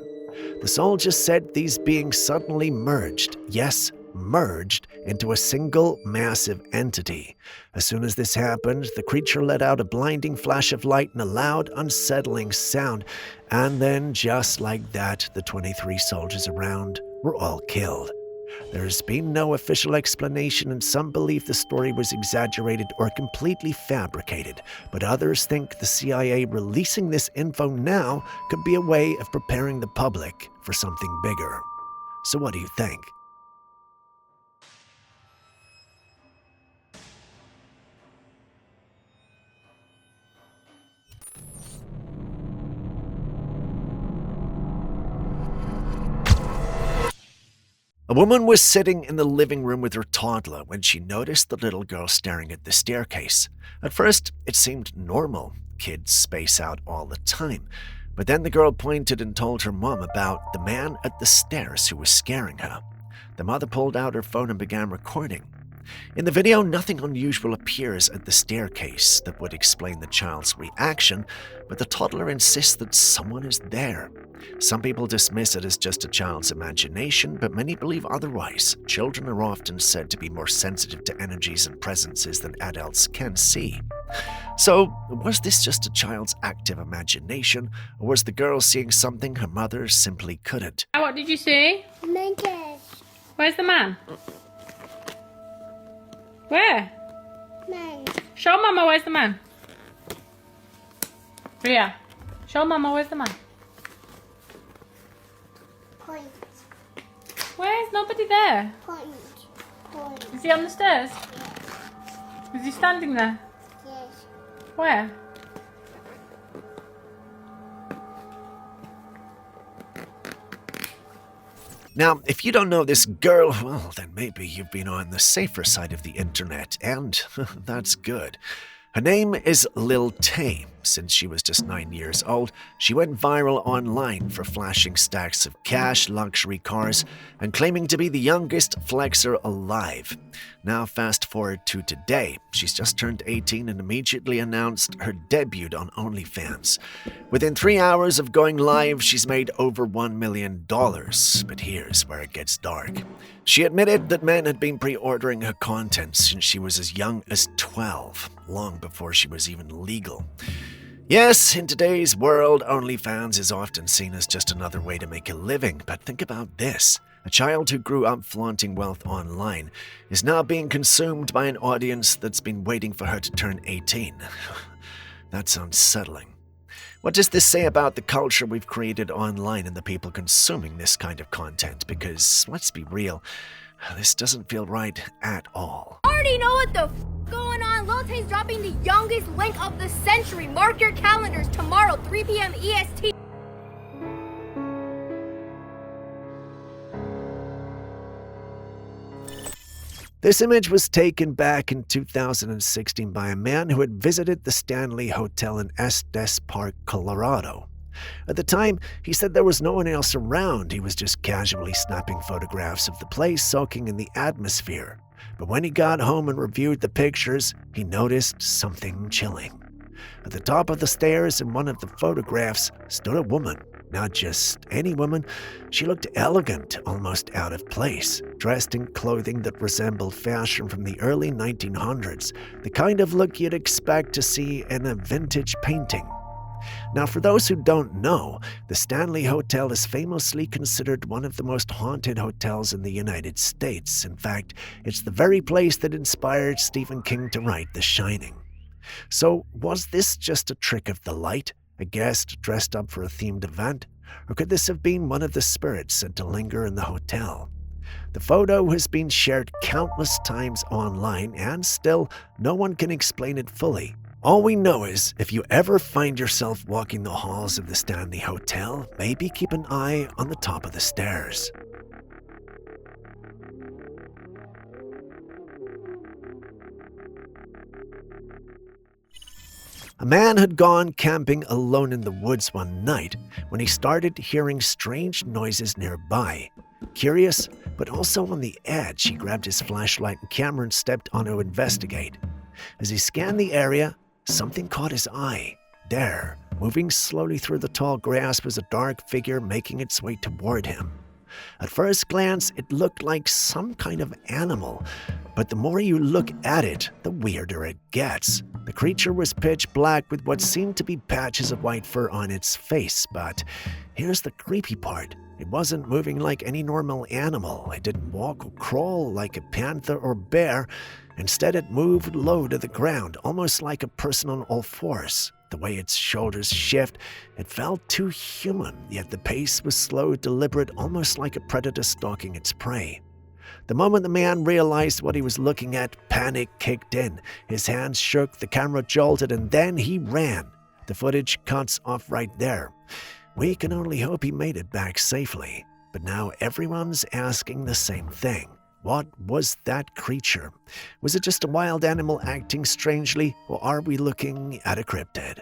The soldiers said these beings suddenly merged, yes, merged, into a single massive entity. As soon as this happened, the creature let out a blinding flash of light and a loud, unsettling sound, and then, just like that, the 23 soldiers around were all killed. There's been no official explanation, and some believe the story was exaggerated or completely fabricated, but others think the CIA releasing this info now could be a way of preparing the public for something bigger. So what do you think? A woman was sitting in the living room with her toddler when she noticed the little girl staring at the staircase. At first, it seemed normal. Kids space out all the time. But then the girl pointed and told her mom about the man at the stairs who was scaring her. The mother pulled out her phone and began recording. In the video, nothing unusual appears at the staircase that would explain the child's reaction, but the toddler insists that someone is there. Some people dismiss it as just a child's imagination, but many believe otherwise. Children are often said to be more sensitive to energies and presences than adults can see. So, was this just a child's active imagination, or was the girl seeing something her mother simply couldn't? What did you see? Monkey. Where's the man? Where? Man. Show Mama where's the man. Ria, show Mama where's the man. Point. Where's nobody there? Point. Point. Is he on the stairs? Is he standing there? Yes. Where? Now, if you don't know this girl, well, then maybe you've been on the safer side of the internet, and that's good. Her name is Lil Tame. Since she was just 9 years old, she went viral online for flashing stacks of cash, luxury cars, and claiming to be the youngest flexer alive. Now, fast forward to today. She's just turned 18 and immediately announced her debut on OnlyFans. Within 3 hours of going live, she's made over $1 million. But here's where it gets dark. She admitted that men had been pre-ordering her content since she was as young as 12, long before she was even legal. Yes, in today's world, OnlyFans is often seen as just another way to make a living, but think about this. A child who grew up flaunting wealth online is now being consumed by an audience that's been waiting for her to turn 18. That's unsettling. What does this say about the culture we've created online and the people consuming this kind of content? Because, let's be real, this doesn't feel right at all. I already know what the going on. Lil Tay's dropping the youngest link of the century. Mark your calendars tomorrow, 3 p.m. EST. This image was taken back in 2016 by a man who had visited the Stanley Hotel in Estes Park, Colorado. At the time, he said there was no one else around. He was just casually snapping photographs of the place, soaking in the atmosphere. But when he got home and reviewed the pictures, he noticed something chilling. At the top of the stairs in one of the photographs stood a woman. Not just any woman, she looked elegant, almost out of place, dressed in clothing that resembled fashion from the early 1900s, the kind of look you'd expect to see in a vintage painting. Now, for those who don't know, the Stanley Hotel is famously considered one of the most haunted hotels in the United States. In fact, it's the very place that inspired Stephen King to write The Shining. So, was this just a trick of the light? A guest dressed up for a themed event? Or could this have been one of the spirits sent to linger in the hotel? The photo has been shared countless times online, and still, no one can explain it fully. All we know is, if you ever find yourself walking the halls of the Stanley Hotel, maybe keep an eye on the top of the stairs. A man had gone camping alone in the woods one night when he started hearing strange noises nearby. Curious, but also on the edge, he grabbed his flashlight and camera and stepped on to investigate. As he scanned the area, something caught his eye. There, moving slowly through the tall grass, was a dark figure making its way toward him. At first glance, it looked like some kind of animal, but the more you look at it, the weirder it gets. The creature was pitch black with what seemed to be patches of white fur on its face, but here's the creepy part. It wasn't moving like any normal animal. It didn't walk or crawl like a panther or bear. Instead, it moved low to the ground, almost like a person on all fours. The way its shoulders shift, it felt too human, yet the pace was slow, deliberate, almost like a predator stalking its prey. The moment the man realized what he was looking at, panic kicked in. His hands shook, the camera jolted, and then he ran. The footage cuts off right there. We can only hope he made it back safely. But now everyone's asking the same thing. What was that creature? Was it just a wild animal acting strangely, or are we looking at a cryptid?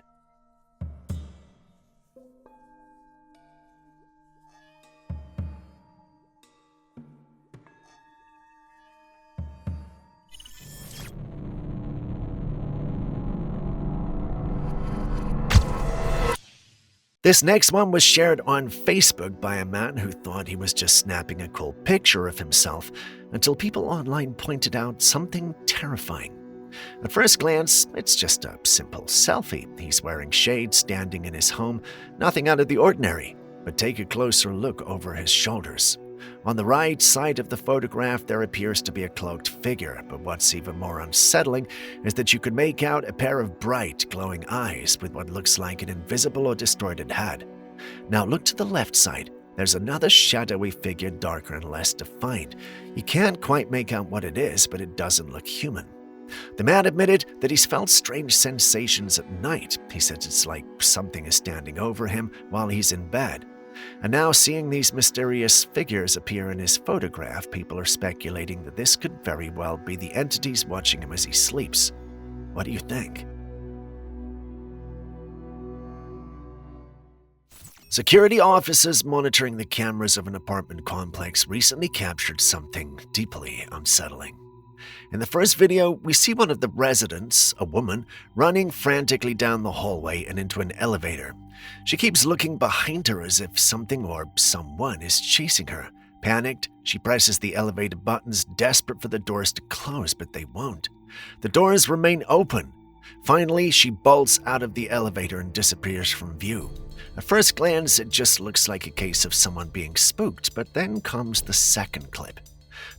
This next one was shared on Facebook by a man who thought he was just snapping a cool picture of himself until people online pointed out something terrifying. At first glance, it's just a simple selfie. He's wearing shades, standing in his home, nothing out of the ordinary. But take a closer look over his shoulders. On the right side of the photograph, there appears to be a cloaked figure, but what's even more unsettling is that you could make out a pair of bright, glowing eyes with what looks like an invisible or distorted head. Now look to the left side. There's another shadowy figure, darker and less defined. You can't quite make out what it is, but it doesn't look human. The man admitted that he's felt strange sensations at night. He says it's like something is standing over him while he's in bed. And now seeing these mysterious figures appear in his photograph, people are speculating that this could very well be the entities watching him as he sleeps. What do you think? Security officers monitoring the cameras of an apartment complex recently captured something deeply unsettling. In the first video, we see one of the residents, a woman, running frantically down the hallway and into an elevator. She keeps looking behind her as if something or someone is chasing her. Panicked, she presses the elevator buttons, desperate for the doors to close, but they won't. The doors remain open. Finally, she bolts out of the elevator and disappears from view. At first glance, it just looks like a case of someone being spooked, but then comes the second clip.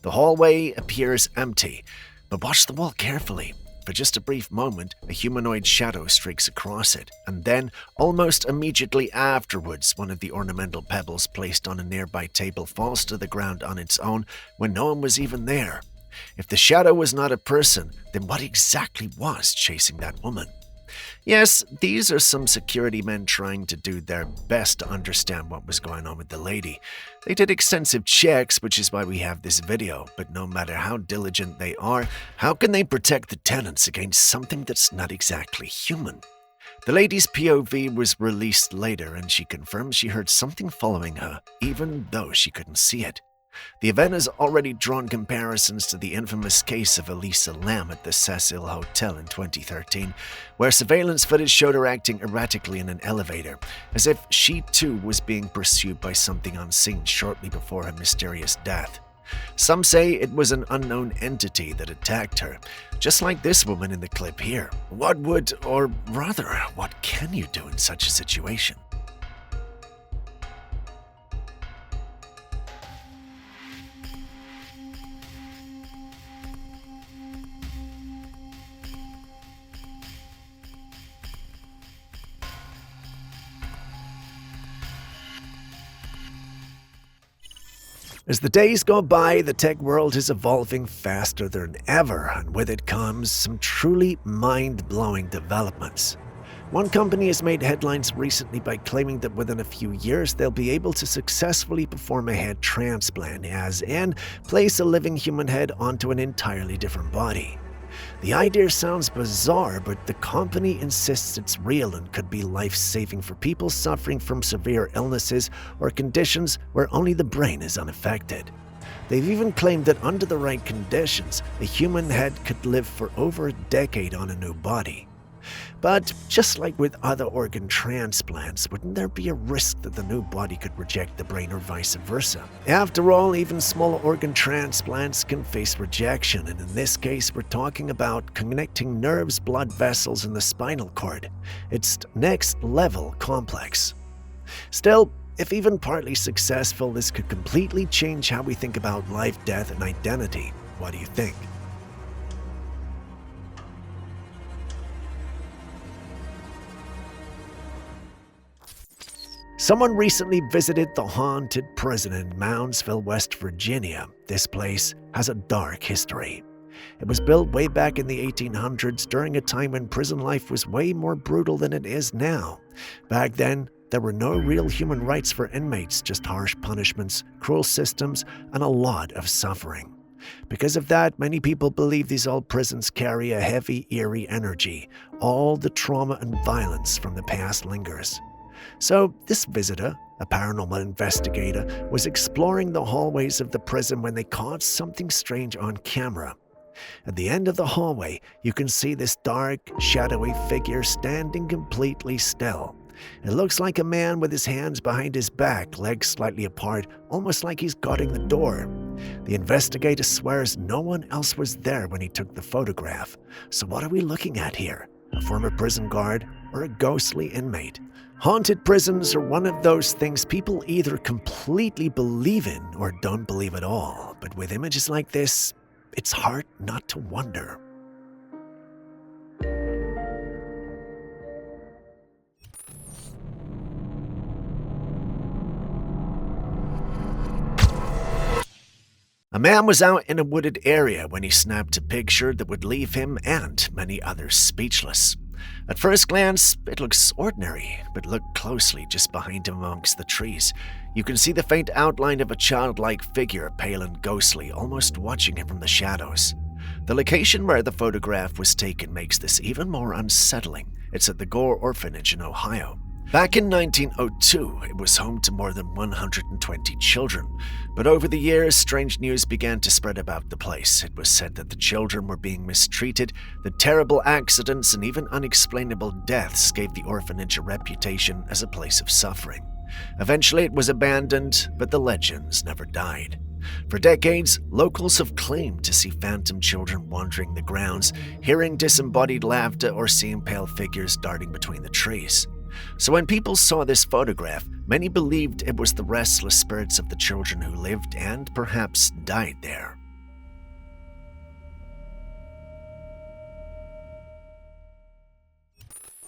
The hallway appears empty, but watch the wall carefully. For just a brief moment, a humanoid shadow streaks across it, and then, almost immediately afterwards, one of the ornamental pebbles placed on a nearby table falls to the ground on its own when no one was even there. If the shadow was not a person, then what exactly was chasing that woman? Yes, these are some security men trying to do their best to understand what was going on with the lady. They did extensive checks, which is why we have this video, but no matter how diligent they are, how can they protect the tenants against something that's not exactly human? The lady's POV was released later, and she confirmed she heard something following her, even though she couldn't see it. The event has already drawn comparisons to the infamous case of Elisa Lam at the Cecil Hotel in 2013, where surveillance footage showed her acting erratically in an elevator, as if she too was being pursued by something unseen shortly before her mysterious death. Some say it was an unknown entity that attacked her, just like this woman in the clip here. What would, or rather, what can you do in such a situation? As the days go by, the tech world is evolving faster than ever, and with it comes some truly mind-blowing developments. One company has made headlines recently by claiming that within a few years they'll be able to successfully perform a head transplant, as in place a living human head onto an entirely different body. The idea sounds bizarre, but the company insists it's real and could be life-saving for people suffering from severe illnesses or conditions where only the brain is unaffected. They've even claimed that under the right conditions, a human head could live for over a decade on a new body. But just like with other organ transplants, wouldn't there be a risk that the new body could reject the brain or vice versa? After all, even small organ transplants can face rejection, and in this case we're talking about connecting nerves, blood vessels, and the spinal cord. It's next level complex. Still, if even partly successful, this could completely change how we think about life, death, and identity. What do you think? Someone recently visited the haunted prison in Moundsville, West Virginia. This place has a dark history. It was built way back in the 1800s during a time when prison life was way more brutal than it is now. Back then, there were no real human rights for inmates, just harsh punishments, cruel systems, and a lot of suffering. Because of that, many people believe these old prisons carry a heavy, eerie energy. All the trauma and violence from the past lingers. So this visitor, a paranormal investigator, was exploring the hallways of the prison when they caught something strange on camera. At the end of the hallway, you can see this dark, shadowy figure standing completely still. It looks like a man with his hands behind his back, legs slightly apart, almost like he's guarding the door. The investigator swears no one else was there when he took the photograph. So what are we looking at here? A former prison guard or a ghostly inmate? Haunted prisons are one of those things people either completely believe in or don't believe at all. But with images like this, it's hard not to wonder. A man was out in a wooded area when he snapped a picture that would leave him and many others speechless. At first glance, it looks ordinary, but look closely just behind him amongst the trees. You can see the faint outline of a childlike figure, pale and ghostly, almost watching him from the shadows. The location where the photograph was taken makes this even more unsettling. It's at the Gore Orphanage in Ohio. Back in 1902, it was home to more than 120 children. But over the years, strange news began to spread about the place. It was said that the children were being mistreated, that terrible accidents and even unexplainable deaths gave the orphanage a reputation as a place of suffering. Eventually, it was abandoned, but the legends never died. For decades, locals have claimed to see phantom children wandering the grounds, hearing disembodied laughter or seeing pale figures darting between the trees. So when people saw this photograph, many believed it was the restless spirits of the children who lived and perhaps died there.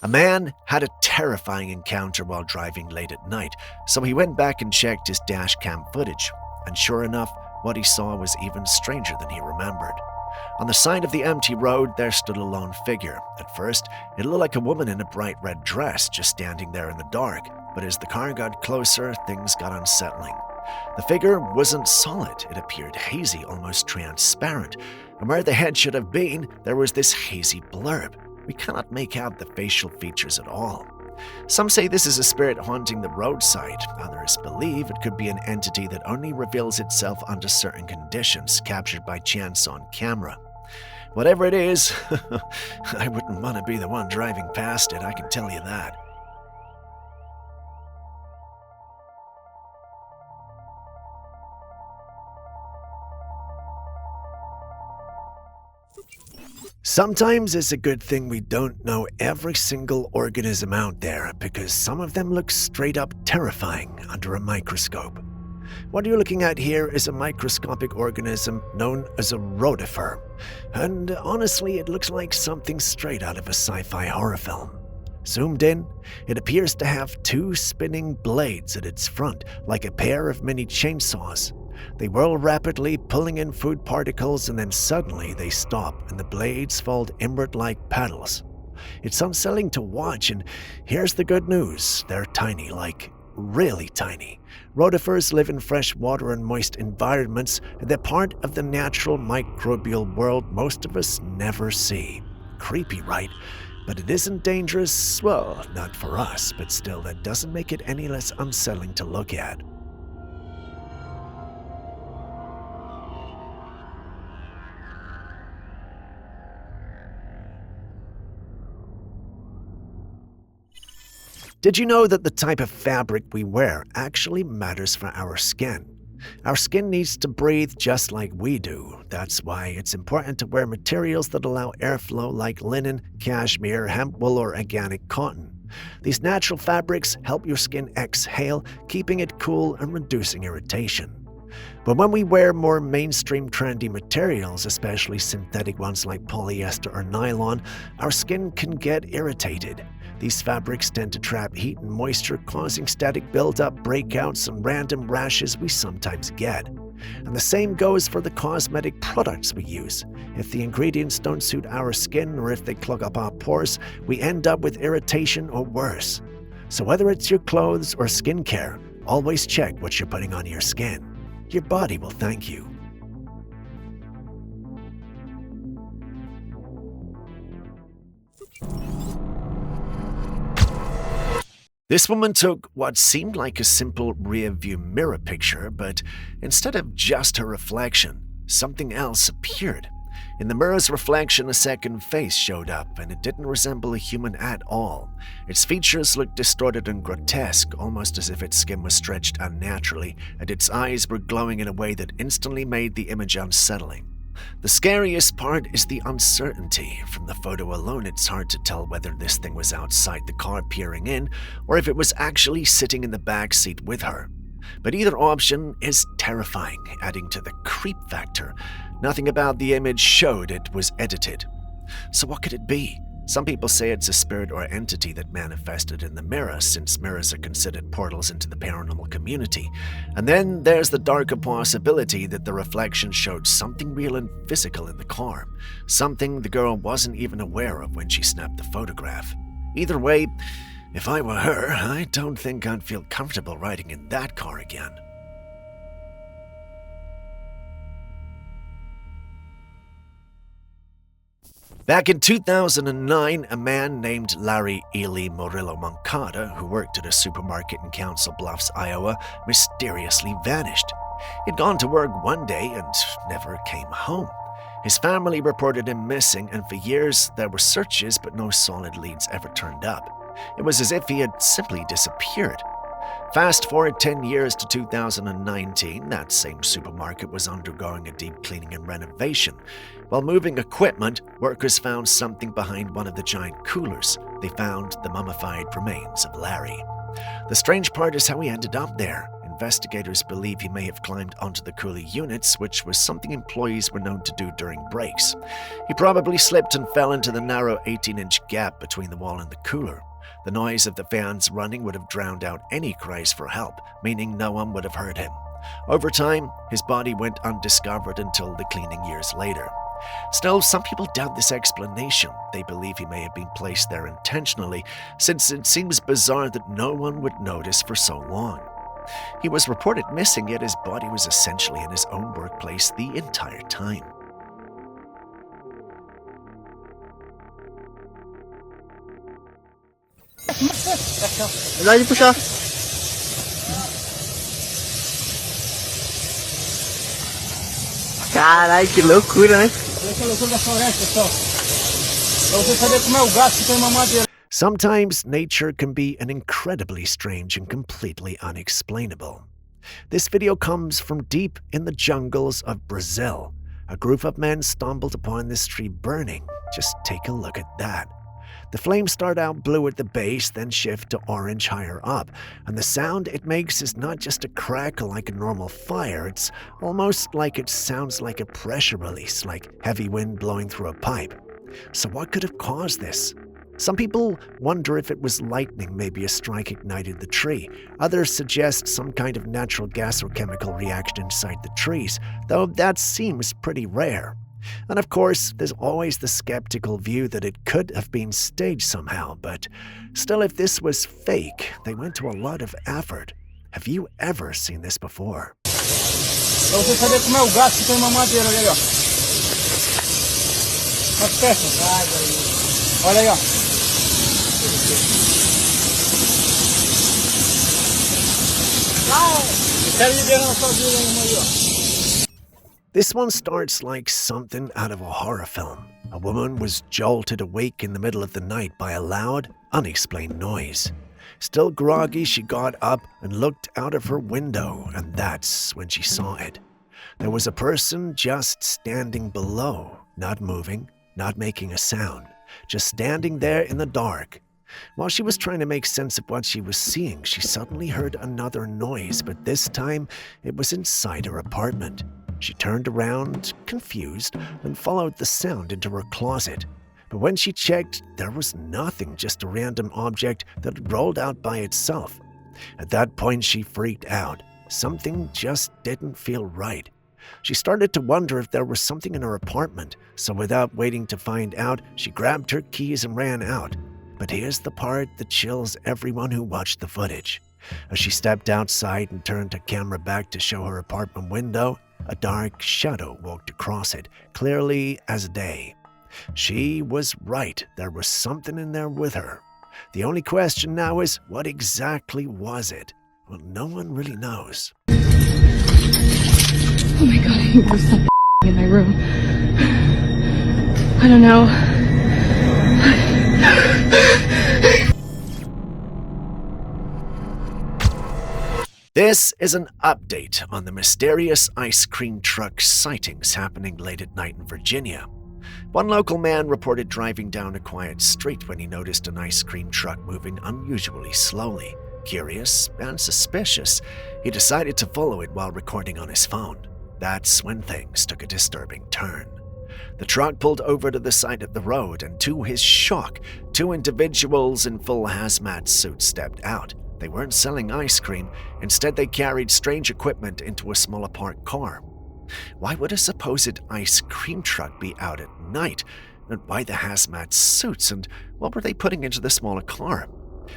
A man had a terrifying encounter while driving late at night, so he went back and checked his dash cam footage, and sure enough, what he saw was even stranger than he remembered. On the side of the empty road, there stood a lone figure. At first, it looked like a woman in a bright red dress just standing there in the dark, but as the car got closer, things got unsettling. The figure wasn't solid. It appeared hazy, almost transparent, and where the head should have been, there was this hazy blurb. We cannot make out the facial features at all. Some say this is a spirit haunting the roadside. Others believe it could be an entity that only reveals itself under certain conditions, captured by chance on camera. Whatever it is, I wouldn't want to be the one driving past it, I can tell you that. Sometimes it's a good thing we don't know every single organism out there, because some of them look straight up terrifying under a microscope. What you're looking at here is a microscopic organism known as a rotifer, and honestly it looks like something straight out of a sci-fi horror film. Zoomed in, it appears to have two spinning blades at its front, like a pair of mini chainsaws. They whirl rapidly, pulling in food particles, and then suddenly they stop and the blades fold inward like paddles. It's unsettling to watch, and here's the good news. They're tiny, like really tiny. Rotifers live in fresh water and moist environments, and they're part of the natural microbial world most of us never see. Creepy, right? But it isn't dangerous. Well, not for us, but still, that doesn't make it any less unsettling to look at. Did you know that the type of fabric we wear actually matters for our skin? Our skin needs to breathe just like we do. That's why it's important to wear materials that allow airflow like linen, cashmere, hemp wool, or organic cotton. These natural fabrics help your skin exhale, keeping it cool and reducing irritation. But when we wear more mainstream trendy materials, especially synthetic ones like polyester or nylon, our skin can get irritated. These fabrics tend to trap heat and moisture, causing static buildup, breakouts, and random rashes we sometimes get. And the same goes for the cosmetic products we use. If the ingredients don't suit our skin, or if they clog up our pores, we end up with irritation or worse. So whether it's your clothes or skincare, always check what you're putting on your skin. Your body will thank you. This woman took what seemed like a simple rear-view mirror picture, but instead of just her reflection, something else appeared. In the mirror's reflection, a second face showed up, and it didn't resemble a human at all. Its features looked distorted and grotesque, almost as if its skin was stretched unnaturally, and its eyes were glowing in a way that instantly made the image unsettling. The scariest part is the uncertainty. From the photo alone, it's hard to tell whether this thing was outside the car peering in or if it was actually sitting in the back seat with her. But either option is terrifying, adding to the creep factor. Nothing about the image showed it was edited. So what could it be? Some people say it's a spirit or entity that manifested in the mirror, since mirrors are considered portals into the paranormal community. And then there's the darker possibility that the reflection showed something real and physical in the car, something the girl wasn't even aware of when she snapped the photograph. Either way, if I were her, I don't think I'd feel comfortable riding in that car again. Back in 2009, a man named Larry Ely Morillo Moncada, who worked at a supermarket in Council Bluffs, Iowa, mysteriously vanished. He'd gone to work one day and never came home. His family reported him missing, and for years there were searches, but no solid leads ever turned up. It was as if he had simply disappeared. Fast forward 10 years to 2019, that same supermarket was undergoing a deep cleaning and renovation. While moving equipment, workers found something behind one of the giant coolers. They found the mummified remains of Larry. The strange part is how he ended up there. Investigators believe he may have climbed onto the cooler units, which was something employees were known to do during breaks. He probably slipped and fell into the narrow 18-inch gap between the wall and the cooler. The noise of the fans running would have drowned out any cries for help, meaning no one would have heard him. Over time, his body went undiscovered until the cleaning years later. Still, some people doubt this explanation. They believe he may have been placed there intentionally, since it seems bizarre that no one would notice for so long. He was reported missing, yet his body was essentially in his own workplace the entire time. Verdade, puxar. Caralho, que loucura, né? Essa loucura da floresta, pessoal. Pra você saber como é o gato que tem uma madeira. Sometimes nature can be an incredibly strange and completely unexplainable. This video comes from deep in the jungles of Brazil. A group of men stumbled upon this tree burning. Just take a look at that. The flames start out blue at the base, then shift to orange higher up, and the sound it makes is not just a crackle like a normal fire, it's almost like it sounds like a pressure release, like heavy wind blowing through a pipe. So what could have caused this? Some people wonder if it was lightning, maybe a strike ignited the tree. Others suggest some kind of natural gas or chemical reaction inside the trees, though that seems pretty rare. And of course, there's always the skeptical view that it could have been staged somehow, but still, if this was fake, they went to a lot of effort. Have you ever seen this before? Pra você saber como é o gato que tem uma madeira, olha aí, ó. As peças. Olha aí, ó. Quero liberar na sua vida aí, ó. This one starts like something out of a horror film. A woman was jolted awake in the middle of the night by a loud, unexplained noise. Still groggy, she got up and looked out of her window, and that's when she saw it. There was a person just standing below, not moving, not making a sound, just standing there in the dark. While she was trying to make sense of what she was seeing, she suddenly heard another noise, but this time it was inside her apartment. She turned around, confused, and followed the sound into her closet. But when she checked, there was nothing, just a random object that had rolled out by itself. At that point, she freaked out. Something just didn't feel right. She started to wonder if there was something in her apartment, so without waiting to find out, she grabbed her keys and ran out. But here's the part that chills everyone who watched the footage. As she stepped outside and turned her camera back to show her apartment window, a dark shadow walked across it, clearly as day. She was right. There was something in there with her. The only question now is, what exactly was it? Well, no one really knows. Oh my god, I think there's something in my room. I don't know. This is an update on the mysterious ice cream truck sightings happening late at night in Virginia. One local man reported driving down a quiet street when he noticed an ice cream truck moving unusually slowly. Curious and suspicious, he decided to follow it while recording on his phone. That's when things took a disturbing turn. The truck pulled over to the side of the road, and to his shock, two individuals in full hazmat suits stepped out. They weren't selling ice cream. Instead, they carried strange equipment into a smaller parked car. Why would a supposed ice cream truck be out at night? And why the hazmat suits? And what were they putting into the smaller car?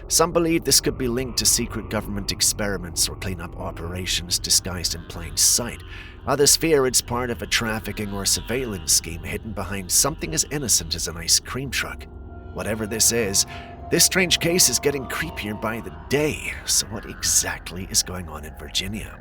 Some believe this could be linked to secret government experiments or cleanup operations disguised in plain sight. Others fear it's part of a trafficking or surveillance scheme hidden behind something as innocent as an ice cream truck. Whatever this is, this strange case is getting creepier by the day. So what exactly is going on in Virginia?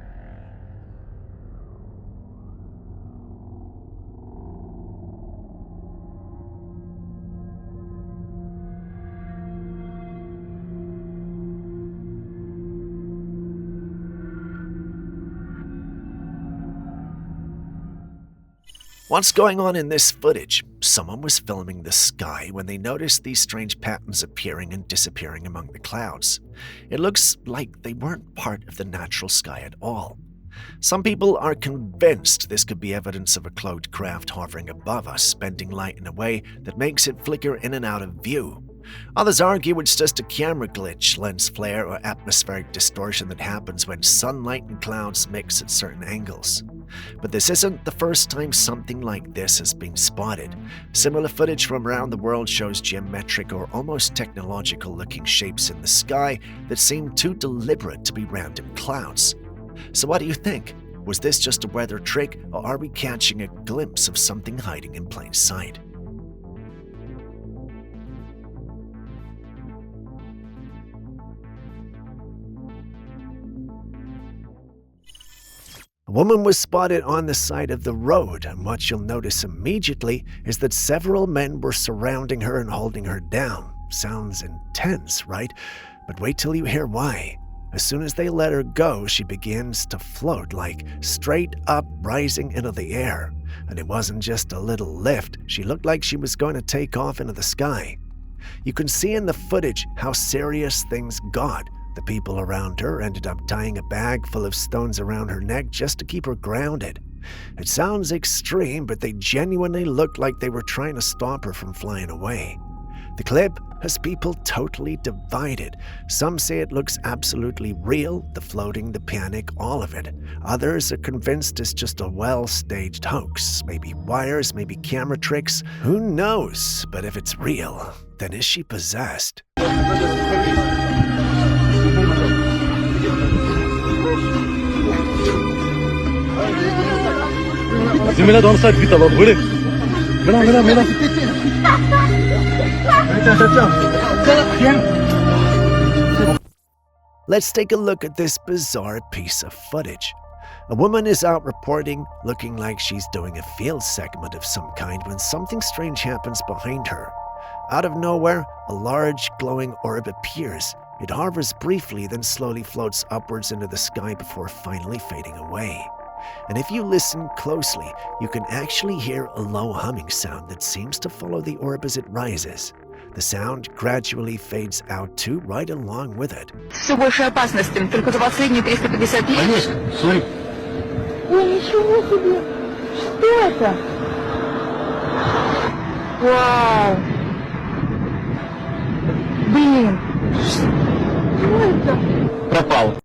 What's going on in this footage? Someone was filming the sky when they noticed these strange patterns appearing and disappearing among the clouds. It looks like they weren't part of the natural sky at all. Some people are convinced this could be evidence of a cloaked craft hovering above us, bending light in a way that makes it flicker in and out of view. Others argue it's just a camera glitch, lens flare, or atmospheric distortion that happens when sunlight and clouds mix at certain angles. But this isn't the first time something like this has been spotted. Similar footage from around the world shows geometric or almost technological-looking shapes in the sky that seem too deliberate to be random clouds. So what do you think? Was this just a weather trick, or are we catching a glimpse of something hiding in plain sight? A woman was spotted on the side of the road, and what you'll notice immediately is that several men were surrounding her and holding her down. Sounds intense, right? But wait till you hear why. As soon as they let her go, she begins to float, like straight up rising into the air. And it wasn't just a little lift, she looked like she was going to take off into the sky. You can see in the footage how serious things got. The people around her ended up tying a bag full of stones around her neck just to keep her grounded. It sounds extreme, but they genuinely looked like they were trying to stop her from flying away. The clip has people totally divided. Some say it looks absolutely real, the floating, the panic, all of it. Others are convinced it's just a well-staged hoax. Maybe wires, maybe camera tricks. Who knows? But if it's real, then is she possessed? Let's take a look at this bizarre piece of footage. A woman is out reporting, looking like she's doing a field segment of some kind when something strange happens behind her. Out of nowhere, a large glowing orb appears. It hovers briefly, then slowly floats upwards into the sky before finally fading away. And if you listen closely, you can actually hear a low humming sound that seems to follow the orb as it rises. The sound gradually fades out too, right along with it. Все больше опасности, только за последние 350 дней. Конечно, смотри. Ой, ничего себе! Что это? Вау! Блин! Что это?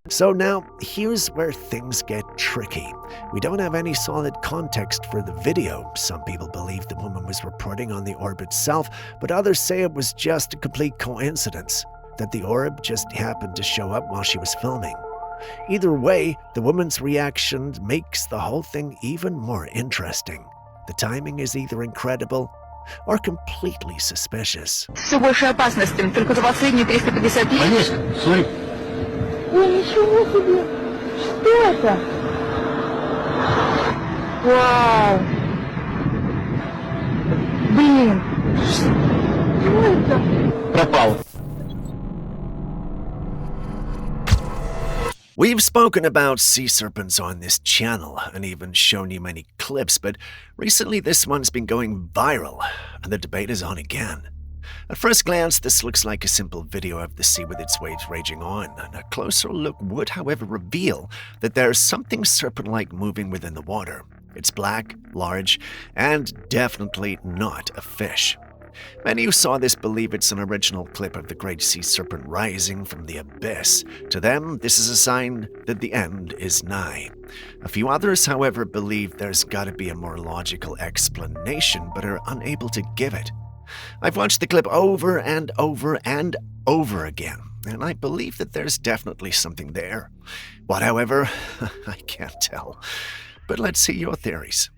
So now, here's where things get tricky. We don't have any solid context for the video. Some people believe the woman was reporting on the orb itself, but others say it was just a complete coincidence, that the orb just happened to show up while she was filming. Either way, the woman's reaction makes the whole thing even more interesting. The timing is either incredible or completely suspicious. Все больше опасности, только за последние 350 дней. Конечно, смотри. Ой, ничего себе! Что это? Вау! Блин! Что это? Пропал. We've spoken about sea serpents on this channel and even shown you many clips, but recently this one's been going viral, and the debate is on again. At first glance, this looks like a simple video of the sea with its waves raging on, and a closer look would, however, reveal that there's something serpent-like moving within the water. It's black, large, and definitely not a fish. Many who saw this believe it's an original clip of the great sea serpent rising from the abyss. To them, this is a sign that the end is nigh. A few others, however, believe there's gotta be a more logical explanation, but are unable to give it. I've watched the clip over and over and over again, and I believe that there's definitely something there. What, however, I can't tell. But let's see your theories.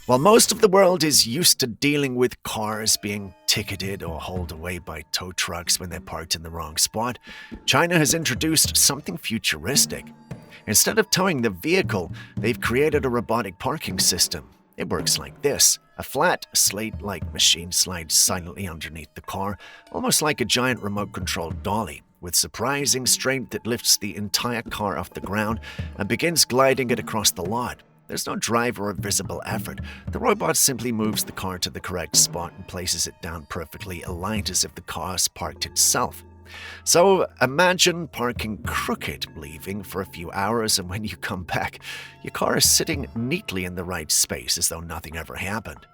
While most of the world is used to dealing with cars being ticketed or hauled away by tow trucks when they're parked in the wrong spot, China has introduced something futuristic. Instead of towing the vehicle, they've created a robotic parking system. It works like this. A flat, slate-like machine slides silently underneath the car, almost like a giant remote-controlled dolly. With surprising strength, it lifts the entire car off the ground and begins gliding it across the lot. There's no driver or visible effort. The robot simply moves the car to the correct spot and places it down perfectly aligned as if the car's parked itself. So imagine parking crooked, leaving for a few hours, and when you come back, your car is sitting neatly in the right space as though nothing ever happened.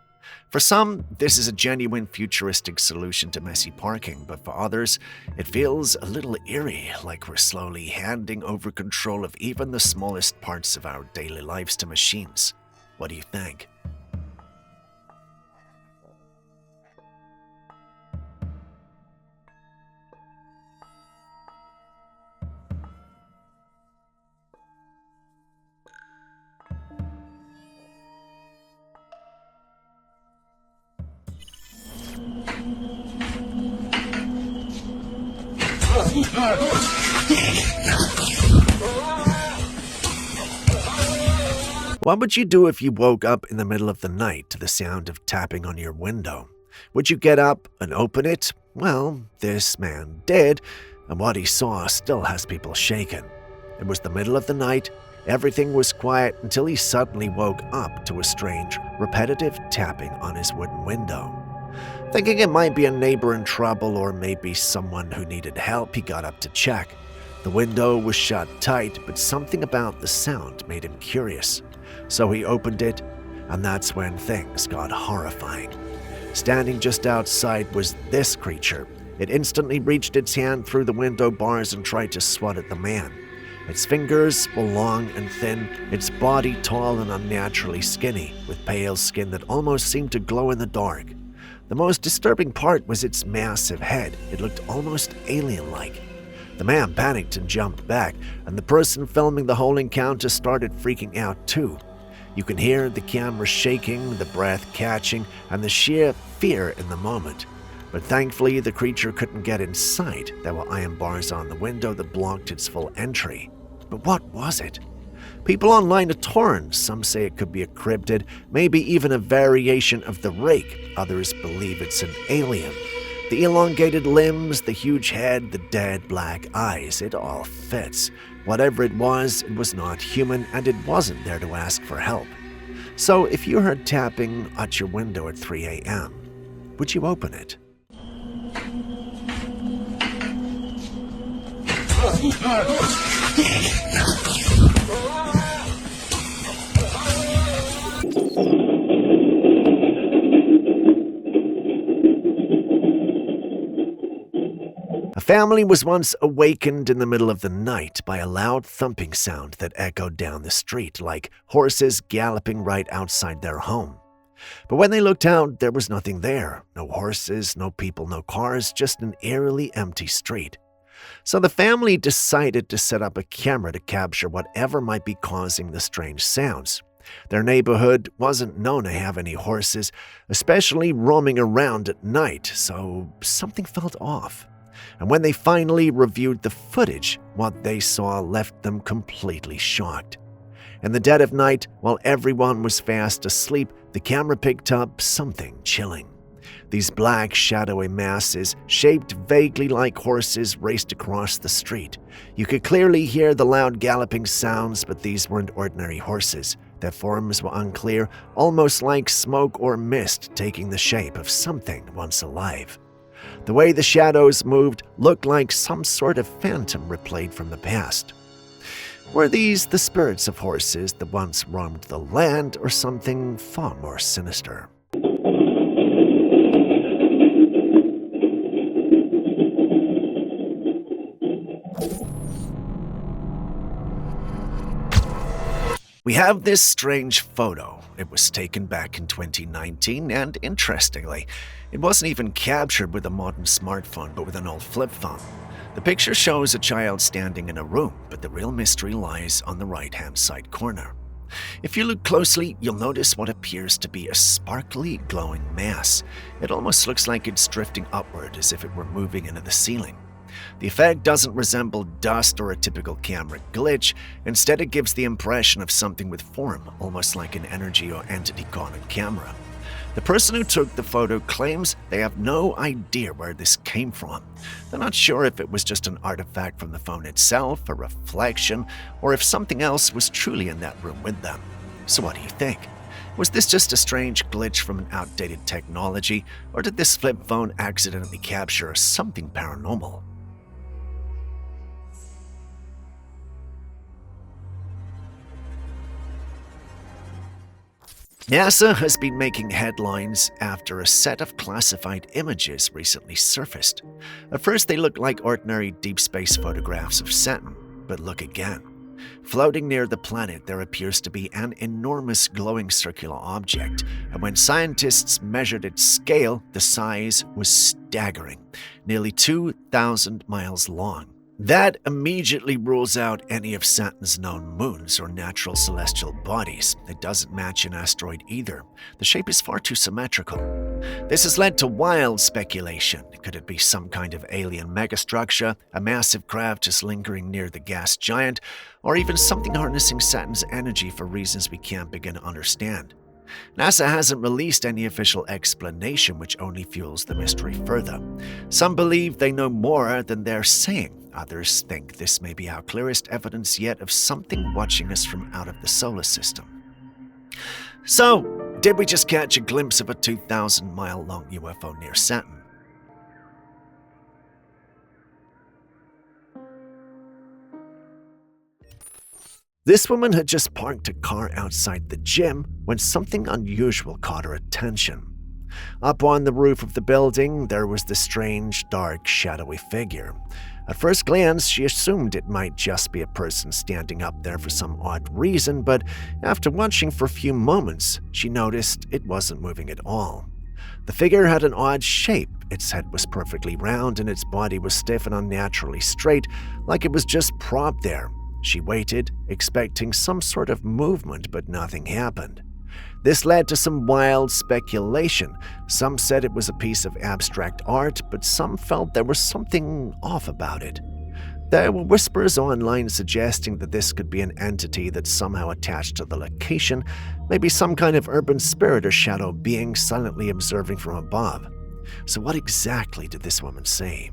For some, this is a genuine futuristic solution to messy parking, but for others, it feels a little eerie, like we're slowly handing over control of even the smallest parts of our daily lives to machines. What do you think? What would you do if you woke up in the middle of the night to the sound of tapping on your window? Would you get up and open it? Well, this man did, and what he saw still has people shaken. It was the middle of the night, everything was quiet until he suddenly woke up to a strange, repetitive tapping on his wooden window. Thinking it might be a neighbor in trouble or maybe someone who needed help, he got up to check. The window was shut tight, but something about the sound made him curious. So he opened it, and that's when things got horrifying. Standing just outside was this creature. It instantly reached its hand through the window bars and tried to swat at the man. Its fingers were long and thin, its body tall and unnaturally skinny, with pale skin that almost seemed to glow in the dark. The most disturbing part was its massive head. It looked almost alien-like. The man panicked and jumped back, and the person filming the whole encounter started freaking out too. You can hear the camera shaking, the breath catching, and the sheer fear in the moment. But thankfully, the creature couldn't get inside. There were iron bars on the window that blocked its full entry. But what was it? People online are torn. Some say it could be a cryptid, maybe even a variation of the rake. Others believe it's an alien. The elongated limbs, the huge head, the dead black eyes, it all fits. Whatever it was not human, and it wasn't there to ask for help. So if you heard tapping at your window at 3 a.m., would you open it? A family was once awakened in the middle of the night by a loud thumping sound that echoed down the street like horses galloping right outside their home. But when they looked out, there was nothing there. No horses, no people, no cars, just an eerily empty street. So the family decided to set up a camera to capture whatever might be causing the strange sounds. Their neighborhood wasn't known to have any horses, especially roaming around at night, so something felt off. And when they finally reviewed the footage, what they saw left them completely shocked. In the dead of night, while everyone was fast asleep, the camera picked up something chilling. These black, shadowy masses, shaped vaguely like horses, raced across the street. You could clearly hear the loud galloping sounds, but these weren't ordinary horses. Their forms were unclear, almost like smoke or mist taking the shape of something once alive. The way the shadows moved looked like some sort of phantom replayed from the past. Were these the spirits of horses that once roamed the land, or something far more sinister? We have this strange photo. It was taken back in 2019, and interestingly, it wasn't even captured with a modern smartphone, but with an old flip phone. The picture shows a child standing in a room, but the real mystery lies on the right-hand side corner. If you look closely, you'll notice what appears to be a sparkly, glowing mass. It almost looks like it's drifting upward, as if it were moving into the ceiling. The effect doesn't resemble dust or a typical camera glitch. Instead, it gives the impression of something with form, almost like an energy or entity caught on camera. The person who took the photo claims they have no idea where this came from. They're not sure if it was just an artifact from the phone itself, a reflection, or if something else was truly in that room with them. So what do you think? Was this just a strange glitch from an outdated technology, or did this flip phone accidentally capture something paranormal? NASA has been making headlines after a set of classified images recently surfaced. At first, they looked like ordinary deep space photographs of Saturn, but look again. Floating near the planet, there appears to be an enormous glowing circular object, and when scientists measured its scale, the size was staggering, nearly 2,000 miles long. That immediately rules out any of Saturn's known moons or natural celestial bodies. It doesn't match an asteroid either. The shape is far too symmetrical. This has led to wild speculation. Could it be some kind of alien megastructure, a massive craft just lingering near the gas giant, or even something harnessing Saturn's energy for reasons we can't begin to understand? NASA hasn't released any official explanation, which only fuels the mystery further. Some believe they know more than they're saying. Others think this may be our clearest evidence yet of something watching us from out of the solar system. So, did we just catch a glimpse of a 2,000-mile-long UFO near Saturn? This woman had just parked a car outside the gym when something unusual caught her attention. Up on the roof of the building, there was the strange, dark, shadowy figure. At first glance, she assumed it might just be a person standing up there for some odd reason, but after watching for a few moments, she noticed it wasn't moving at all. The figure had an odd shape. Its head was perfectly round and its body was stiff and unnaturally straight, like it was just propped there. She waited, expecting some sort of movement, but nothing happened. This led to some wild speculation. Some said it was a piece of abstract art, but some felt there was something off about it. There were whispers online suggesting that this could be an entity that's somehow attached to the location, maybe some kind of urban spirit or shadow being silently observing from above. So what exactly did this woman say?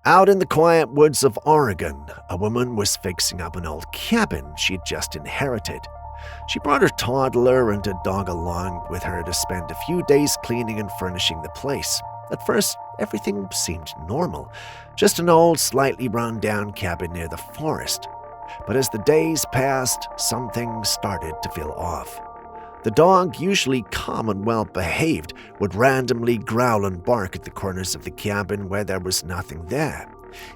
Out in the quiet woods of Oregon, a woman was fixing up an old cabin she'd just inherited. She brought her toddler and a dog along with her to spend a few days cleaning and furnishing the place. At first, everything seemed normal, just an old, slightly run-down cabin near the forest. But as the days passed, something started to feel off. The dog, usually calm and well-behaved, would randomly growl and bark at the corners of the cabin where there was nothing there.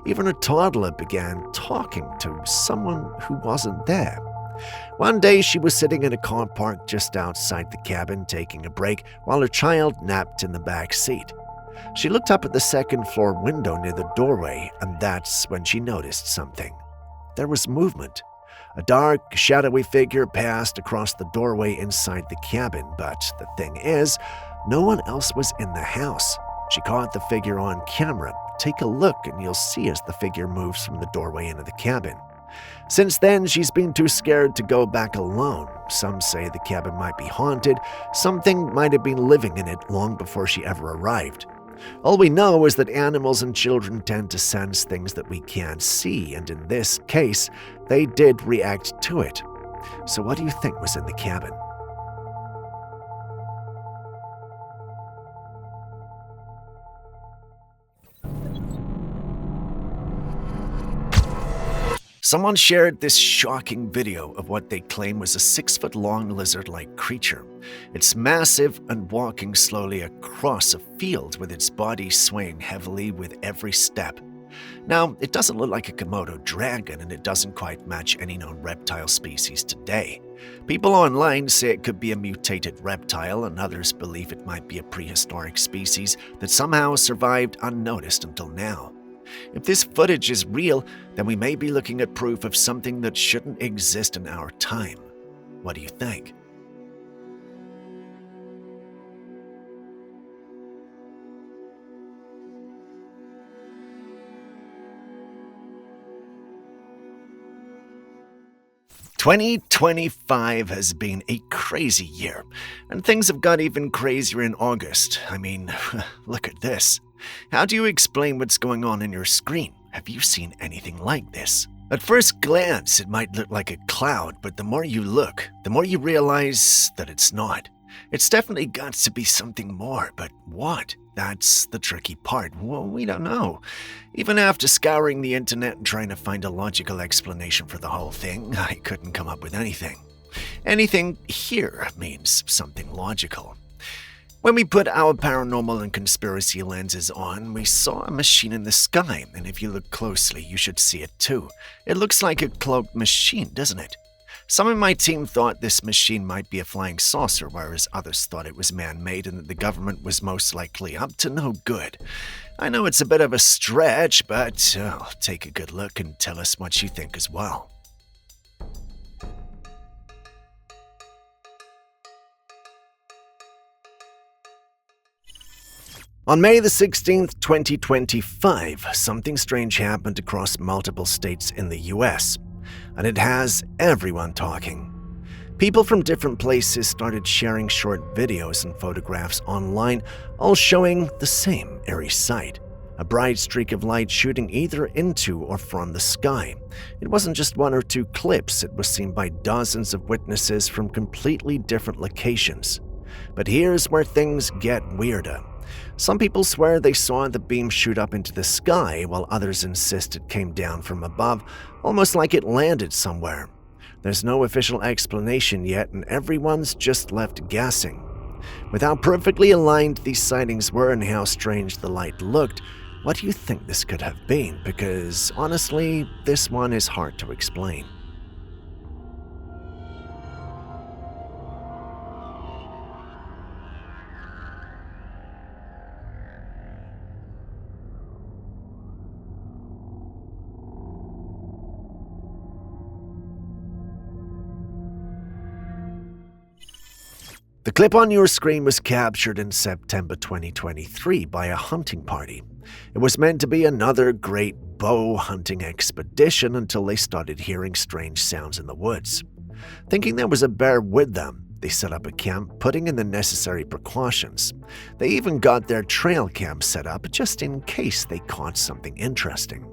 Even her toddler began talking to someone who wasn't there. One day, she was sitting in a car parked just outside the cabin taking a break while her child napped in the back seat. She looked up at the second-floor window near the doorway, and that's when she noticed something. There was movement. A dark, shadowy figure passed across the doorway inside the cabin, but the thing is, no one else was in the house. She caught the figure on camera, take a look and you'll see as the figure moves from the doorway into the cabin. Since then, she's been too scared to go back alone. Some say the cabin might be haunted, something might have been living in it long before she ever arrived. All we know is that animals and children tend to sense things that we can't see, and in this case, they did react to it. So what do you think was in the cabin? Someone shared this shocking video of what they claim was a 6-foot-long lizard-like creature. It's massive and walking slowly across a field with its body swaying heavily with every step. Now, it doesn't look like a Komodo dragon, and it doesn't quite match any known reptile species today. People online say it could be a mutated reptile, and others believe it might be a prehistoric species that somehow survived unnoticed until now. If this footage is real, then we may be looking at proof of something that shouldn't exist in our time. What do you think? "2025 has been a crazy year, and things have got even crazier in August. I mean, look at this. How do you explain what's going on in your screen? Have you seen anything like this? At first glance, it might look like a cloud, but the more you look, the more you realize that it's not. It's definitely got to be something more, but what? That's the tricky part. Well, we don't know. Even after scouring the internet and trying to find a logical explanation for the whole thing, I couldn't come up with anything. Anything here means something logical. When we put our paranormal and conspiracy lenses on, we saw a machine in the sky, and if you look closely, you should see it too. It looks like a cloaked machine, doesn't it? Some in my team thought this machine might be a flying saucer, whereas others thought it was man-made and that the government was most likely up to no good. I know it's a bit of a stretch, but take a good look and tell us what you think as well. On May the 16th, 2025, something strange happened across multiple states in the US, and it has everyone talking. People from different places started sharing short videos and photographs online, all showing the same eerie sight. A bright streak of light shooting either into or from the sky. It wasn't just one or two clips, it was seen by dozens of witnesses from completely different locations. But here's where things get weirder. Some people swear they saw the beam shoot up into the sky, while others insist it came down from above, almost like it landed somewhere. There's no official explanation yet, and everyone's just left guessing. With how perfectly aligned these sightings were and how strange the light looked, what do you think this could have been? Because, honestly, this one is hard to explain. The clip on your screen was captured in September 2023 by a hunting party. It was meant to be another great bow hunting expedition until they started hearing strange sounds in the woods. Thinking there was a bear with them, they set up a camp, putting in the necessary precautions. They even got their Trailcam set up just in case they caught something interesting.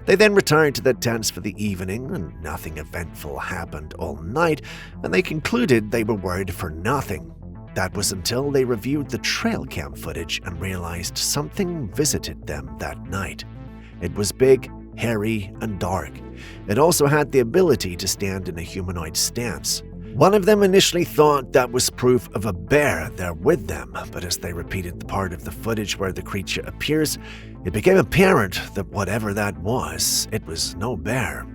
They then returned to their tents for the evening, and nothing eventful happened all night, and they concluded they were worried for nothing. That was until they reviewed the Trailcam footage and realized something visited them that night. It was big, hairy, and dark. It also had the ability to stand in a humanoid stance. One of them initially thought that was proof of a bear there with them, but as they repeated the part of the footage where the creature appears, it became apparent that whatever that was, it was no bear.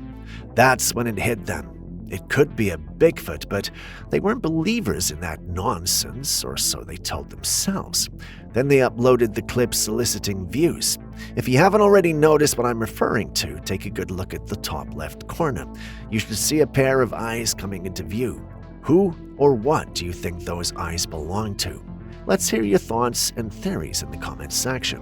That's when it hit them. It could be a Bigfoot, but they weren't believers in that nonsense, or so they told themselves. Then they uploaded the clip soliciting views. If you haven't already noticed what I'm referring to, take a good look at the top left corner. You should see a pair of eyes coming into view. Who or what do you think those eyes belong to? Let's hear your thoughts and theories in the comments section.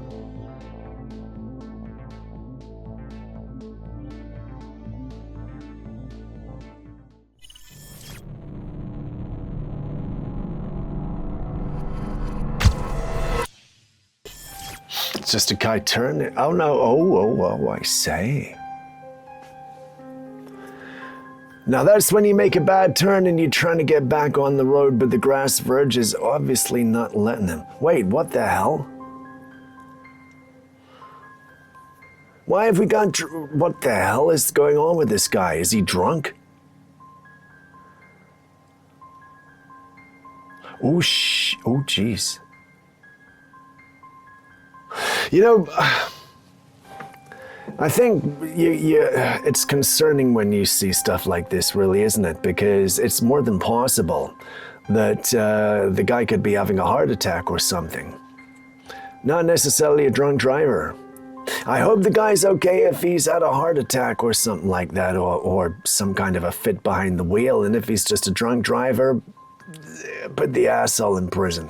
It's just a guy turning. Oh no, oh, I say. Now that's when you make a bad turn and you're trying to get back on the road, but the grass verge is obviously not letting him. Wait, what the hell? Why have we gone? What the hell is going on with this guy? Is he drunk? Oh, jeez. You know, I think it's concerning when you see stuff like this, really, isn't it? Because it's more than possible that the guy could be having a heart attack or something. Not necessarily a drunk driver. I hope the guy's okay if he's had a heart attack or something like that, or some kind of a fit behind the wheel. And if he's just a drunk driver, put the asshole in prison.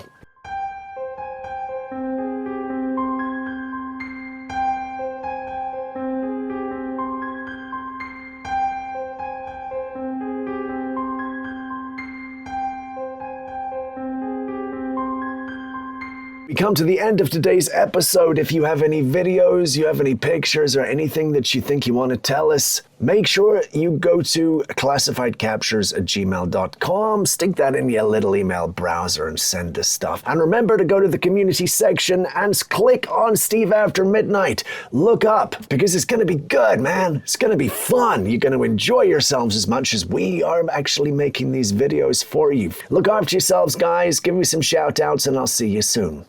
We come to the end of today's episode. If you have any videos, you have any pictures, or anything that you think you want to tell us, make sure you go to classifiedcaptures@gmail.com, stick that in your little email browser and send us stuff. And remember to go to the community section and click on Steve After Midnight. Look up, because it's going to be good, man. It's going to be fun. You're going to enjoy yourselves as much as we are actually making these videos for you. Look after yourselves, guys. Give me some shout outs, and I'll see you soon.